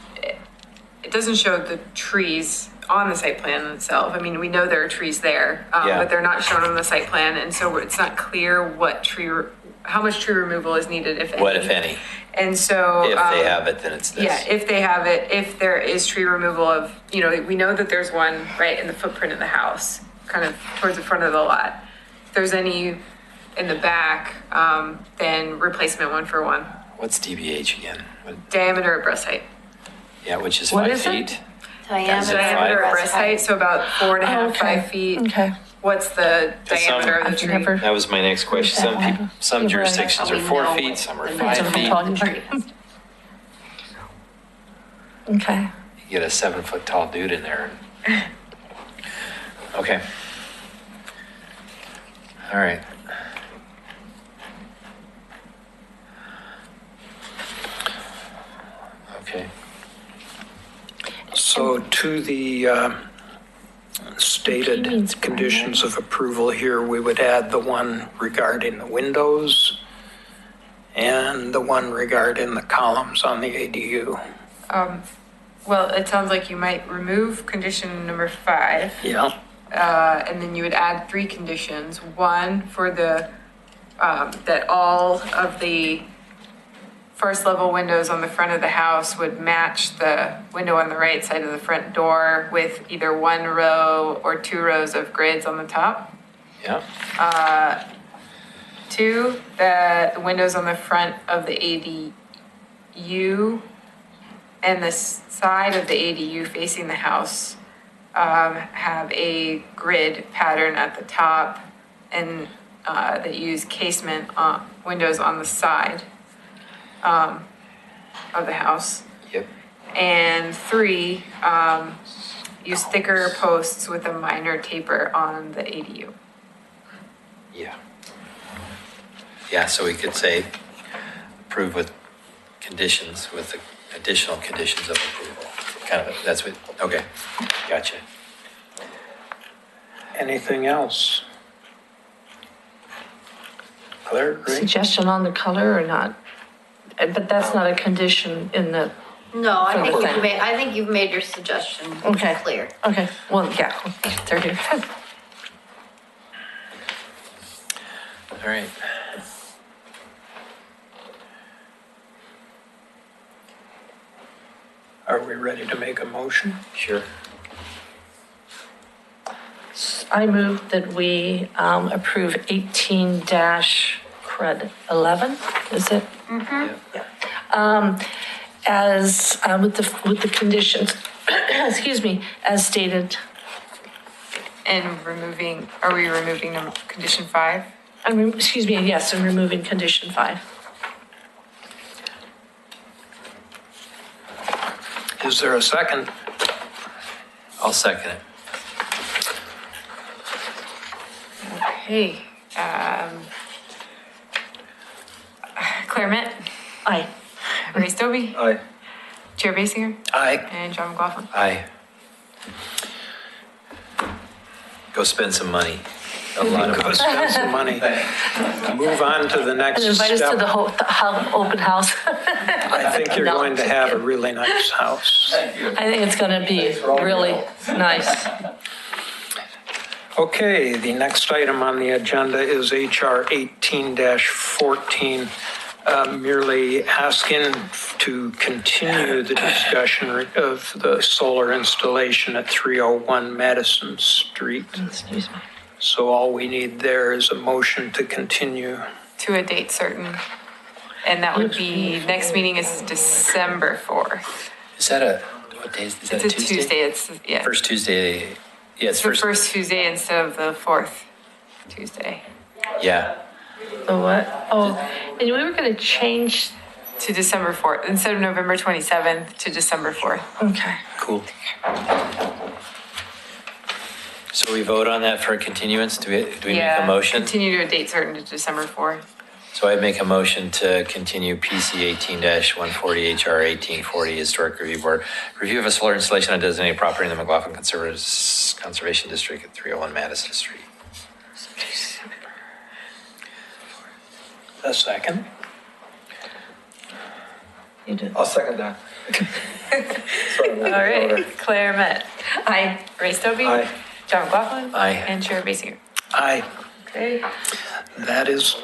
doesn't show the trees on the site plan itself. I mean, we know there are trees there, Yeah. but they're not shown on the site plan. And so it's not clear how much tree removal is needed, if any. What, if any? And so. If they have it, then it's this. Yeah, if they have it, if there is tree removal of, we know that there's one right in the footprint of the house, kind of towards the front of the lot. If there's any in the back, then replacement 1 for 1. What's DBH again? Diameter at breast height. Yeah, which is What 5 is it? feet. Diameter at breast height, so about 4.5, Okay. 5 feet. Okay. What's the Because some- diameter of the I've tree? never- That was my next question. That one. Some Yeah, jurisdictions are we 4 know feet, what some are the 5 what I'm feet. talking The about. tree is. Okay. You get a 7-foot tall dude in there. Okay. All right. Okay. So to the stated conditions of approval here, we would add the one regarding the windows and the one regarding the columns on the ADU. Well, it sounds like you might remove condition number 5, Yeah, and then you would add 3 conditions. 1 for the, that all of the first level windows on the front of the house would match the window on the right side of the front door with either 1 row or 2 rows of grids on the top. Yeah. 2, that the windows on the front of the ADU and the side of the ADU facing the house have a grid pattern at the top and that use casement windows on the side of the house. Yep. And 3, use thicker posts with a minor taper on the ADU. Yeah. Yeah, so we could say approve with conditions, with the additional conditions of approval. Kind of, that's what, okay, gotcha. anything else? Claire, great. Suggestion on the color or not? But that's not a condition in the, No, I For the think thing. you've made your suggestion Okay. clear. okay, well, yeah, they're here. All right. Are we ready to make a motion? Sure. I move that we approve 18-CRUD 11, is it? As, with the conditions, excuse me, as stated. And are we removing condition 5? Excuse me, yes, and removing condition 5. Is there a second? I'll second it. Okay. Claire Met, Aye. Ray Stobie, Aye. Chair Basinger, Aye. and John McLaughlin. Aye. Go spend some money. A lot of Go spend some money. Move on to the next And invite us to step. the open house. I think you're No, going to just have a kidding. really nice house. I think it's going to be really nice. Okay, the next item on the agenda is HR 18-14, merely asking to continue the discussion of the solar installation at 301 Madison Street. Excuse me. So all we need there is a motion to continue. To a date certain. And that would be, next meeting is December 4th. Is that what day is that? It's a Tuesday, it's, yeah. First Tuesday. Yeah, it's It's the first. first Tuesday instead of the 4th Tuesday. Yeah. The what? Oh, and we were going to change, To December 4th, instead of November 27th to December 4th. okay. Cool. So we vote on that for a continuance? Do we make Yeah, a motion? Continue to a date certain to December 4th. So I make a motion to continue PC 18-140, HR 1840, Historic Review Board. Review of a solar installation on designated property in the McLaughlin Conservation District at 301 Madison Street. A second? You did. I'll second that. All right, Claire Met. Aye. Ray Stobie. Aye. John McLaughlin. Aye. And Chair Basinger. Aye. Okay. That is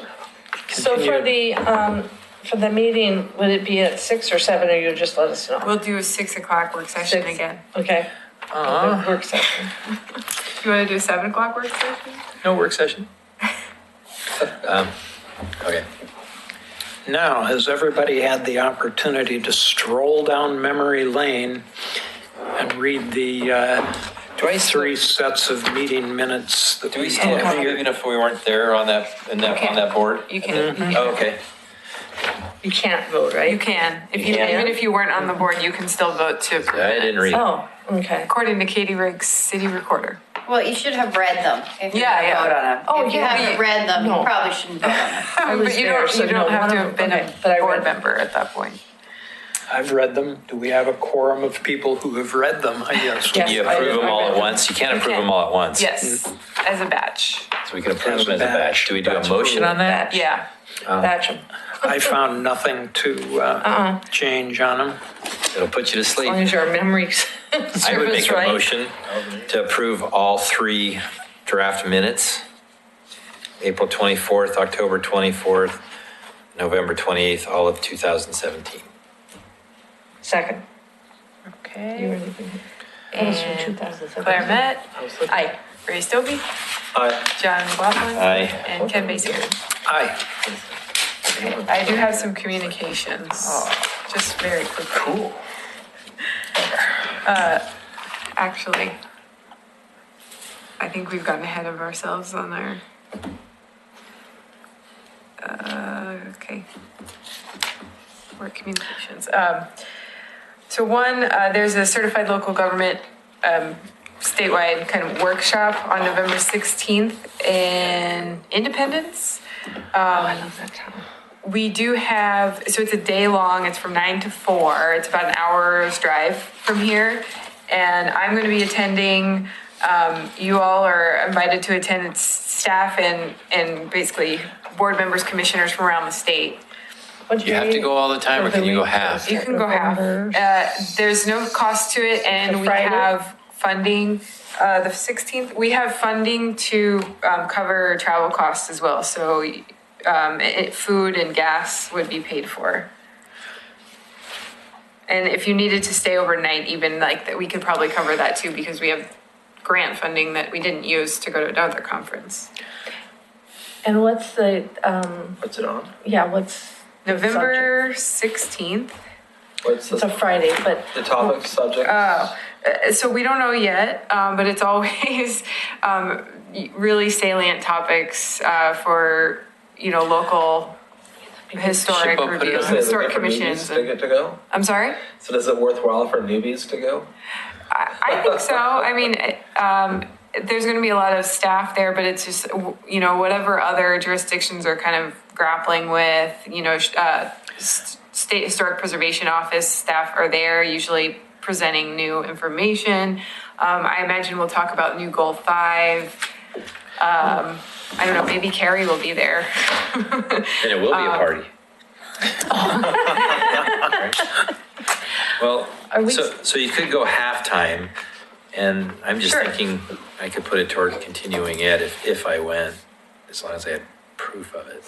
So continued. for the meeting, would it be at 6 or 7, or you just let us know? We'll do a 6 o'clock work session 6. again. Okay. Work session. You want to do a 7 o'clock work session? No work session? Okay. Now, has everybody had the opportunity to stroll down memory lane and read the Do I still, 3 sets of meeting minutes that do we we still have have, here? even if we weren't there on that, on that board? You can. Oh, okay. You can't vote, right? You can. If You you, can? even if you weren't on the board, you can still vote to approve I didn't read it. Oh, okay. According to Katie Riggs, City Recorder. Well, you should have read them if you're Yeah, gonna yeah. vote on them. Oh, If you yeah. haven't read them, you No. probably shouldn't vote on them. I was But you there, don't, so you don't no, have one to of have them- been okay, but I a board read- member at that point. I've read them. Do we have a quorum of people who have read them? I guess. Yes. You I approve did- them I all read at them. once? You can't You approve can. them all at once? Yes, as a batch. So we can approve As them a as a batch. batch. Do we do a Batch motion on that? Yeah. Batch 'em. I found nothing to change on them. It'll put you to As sleep. long as your memory I would serves make a right. motion to approve all 3 draft minutes. April 24th, October 24th, November 28th, all of 2017. Second. You Okay. were leaving. That was from And 2007. Claire Met, Aye. Ray Stobie, Aye. John McLaughlin. Aye. And Ken Basinger. Aye. I do have some communications, just very quickly. Cool. Actually, I think we've gotten ahead of ourselves on our, okay. Work communications. So one, there's a certified local government statewide kind of workshop on November 16th in Independence. I love that town. We do have, so it's a day long, it's from 9 to 4. It's about an hour's drive from here. And I'm going to be attending. You all are invited to attend. It's staff and basically board members, commissioners from around the state. What Do you have to go all the time or can you go half? You can go half. There's no cost to it, and we Friday? have funding. The 16th, we have funding to cover travel costs as well. So food and gas would be paid for. And if you needed to stay overnight, even like that, we could probably cover that too, because we have grant funding that we didn't use to go to another conference. And what's the, What's it on? yeah, what's? the November 16th. What's subject? It's a Friday, but. the topic, subject? So we don't know yet, but it's always really salient topics for, local historic Should we put it reviews, as a historic different commissions. newbies to go? I'm sorry? So is it worthwhile for newbies to go? I think so. I mean, there's going to be a lot of staff there, but it's just, whatever other jurisdictions are kind of grappling with, State Historic Preservation Office staff are there, usually presenting new information. I imagine we'll talk about new Goal 5. I don't know, maybe Carrie will be there. And it will be a party. Well, so you could go halftime, and I'm just Sure. thinking I could put it toward continuing ed if I went, as long as I had proof of it.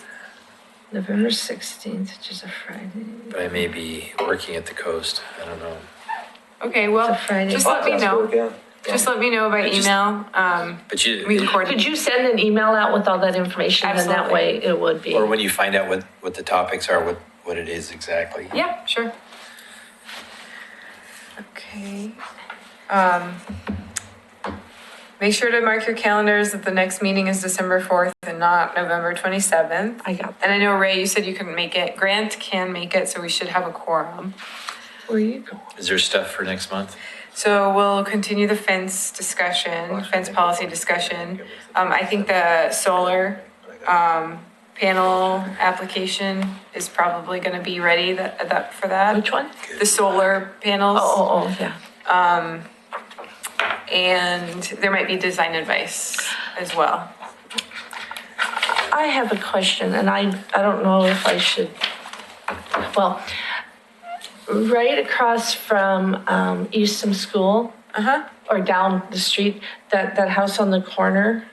November 16th, which is a Friday. But I may be working at the coast. I don't know. Okay, well, It's a Friday. just let me know. Yeah. Just let me know by I just- email. But you, We can coordinate. Could you send an email out with all that information? And that Absolutely. way it would be. or when you find out what the topics are, what it is exactly. Yeah, sure. Okay. Make sure to mark your calendars that the next meeting is December 4th and not November 27th. I got that. And I know, Ray, you said you couldn't make it. Grant can make it, so we should have a quorum. Where are you going? Is there stuff for next month? So we'll continue the fence discussion, fence policy discussion. I think the solar panel application is probably going to be ready for that. Which one? The solar panels. Oh, yeah. And there might be design advice as well. I have a question, and I don't know if I should, well, right across from Eastham School, or down the street, that house on the corner,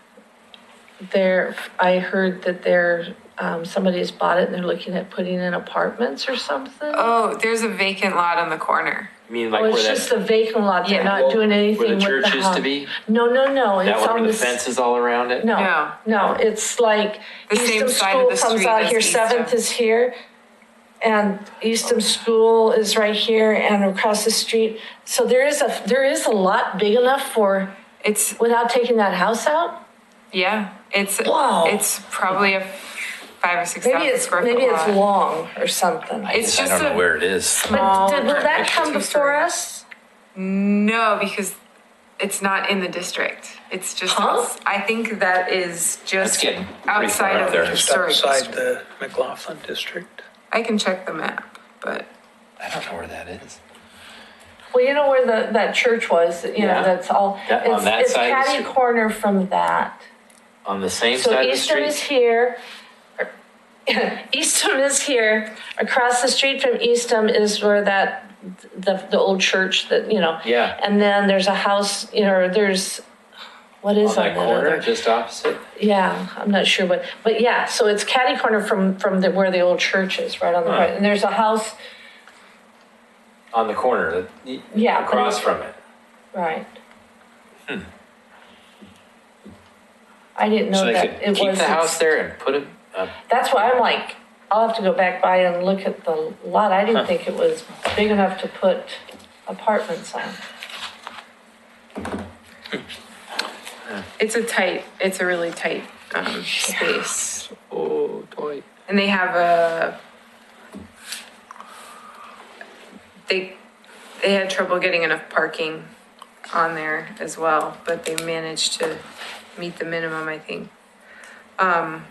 there, I heard that somebody's bought it and they're looking at putting in apartments or something. Oh, there's a vacant lot on the corner. You mean Oh, like it's where just that, a vacant lot, they're Yeah. not doing anything where with the the church used house. to be? No, That it's one on where the the. fence is all around it? No, it's like The same Eastham side of School the comes street out as here, Eastham. 7th is here, and Eastham School is right here and across the street. So there is a lot big enough for, It's, without taking that house out? yeah, it's probably a 5,000 or 6,000 square foot Maybe it's lot. long or something. It's I just don't know a where it is. small. But will that come two-story. before us? No, because it's not in the district. It's just, Huh? I think that is That's just getting pretty outside far out of the there. Just historic outside district. the McLaughlin district. I can check the map, but I don't know where that is. Well, you know where that church was, Yeah. that's all, That- on that it's side of the catty street? corner from that. On the same So side of the Eastham is street? here. Eastham is here. Across the street from Eastham is where the old church that, Yeah. And then there's a house, there's, what is On on that that corner, other? just opposite? Yeah, I'm not sure, but yeah, so it's catty corner from where the old church is, right on the Huh. right. And there's a house, On the corner, Yeah, but across it's- from it. right. I didn't know So they that could it keep was. the house there and put it up. That's why I'm like, I'll have to go back by and look at the lot. I didn't think it was big enough to put apartments on. it's a really tight space. Oh, boy. And they have they had trouble getting enough parking on there as well, but they managed to meet the minimum, I think. I'm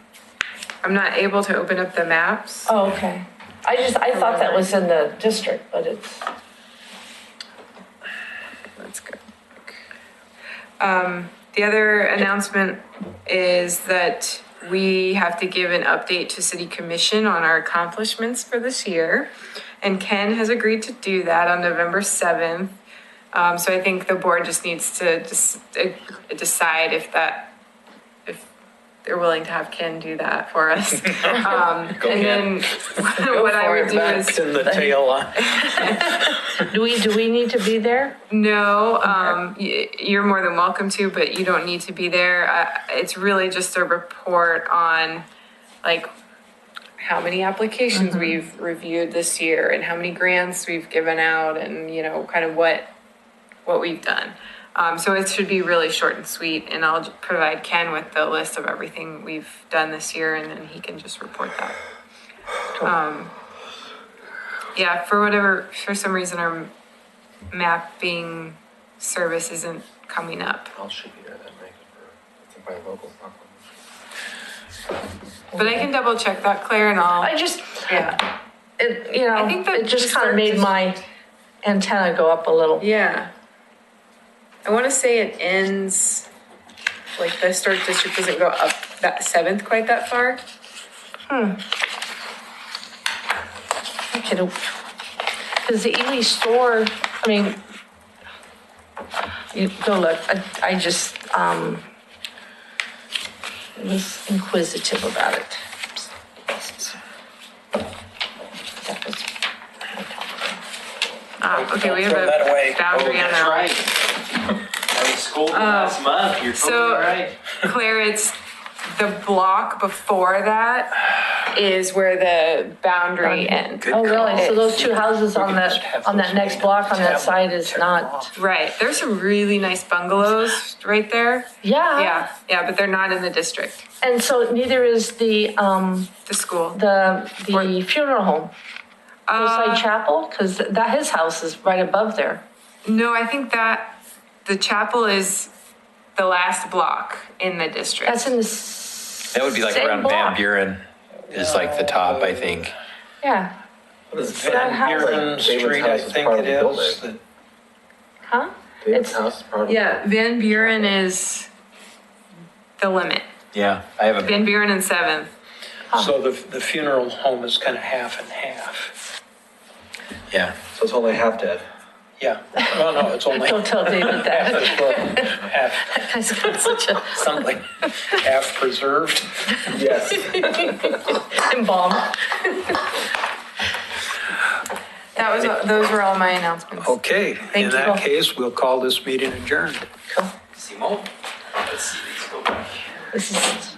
not able to open up the maps. Oh, okay. I thought that was in the district, but it's, Let's go. The other announcement is that we have to give an update to City Commission on our accomplishments for this year. And Ken has agreed to do that on November 7th. So I think the board just needs to decide if they're willing to have Ken do that for us. And then what I would do is, Pin the tail on. Do we need to be there? no, you're more than welcome to, but you don't need to be there. It's really just a report on like how many applications we've reviewed this year and how many grants we've given out and, you know, kind of what we've done. So it should be really short and sweet, and I'll provide Ken with the list of everything we've done this year, and then he can just report that. Yeah, for some reason, our mapping service isn't coming up, I'll shoot you that night it's my local proclamation. but I can double check that, Claire, and I just, yeah. I think that it just just kind of made my antenna go up a little. Yeah. I want to say it ends, like the historic district doesn't go up that 7th quite that far. Okay, because the Ely store, I mean, you go look, I just, was inquisitive about it. That was Okay, we have Throw that away. a boundary on our. I was schooled last month. You're So, totally right. Claire, it's the block before that is where the boundary ends. Oh, really? So those two houses on that next block on that side is not, Right, there's some really nice bungalows right there. yeah. Yeah, but they're not in the district, And so neither is the school. the funeral home, Hillside Chapel, because that his house is right above there. No, I think that the chapel is the last block in the district. That's in the That would be like same around Van block. Buren is like the top, I think. Yeah, What is Van Buren Street, I think it is. that- huh? David's It's- house is part of the Yeah, Van Buren is the limit. Yeah, I have a, Van Buren and 7th. So the funeral home is kind of half and half. yeah. So it's only half dead. Yeah, well, no, it's only Don't tell David that. half, He's got such a something, half preserved. Yes. embalmed. Those were all my announcements. Okay, in you. that case, we'll call this meeting adjourned. Simone. Let's see these go back. This is.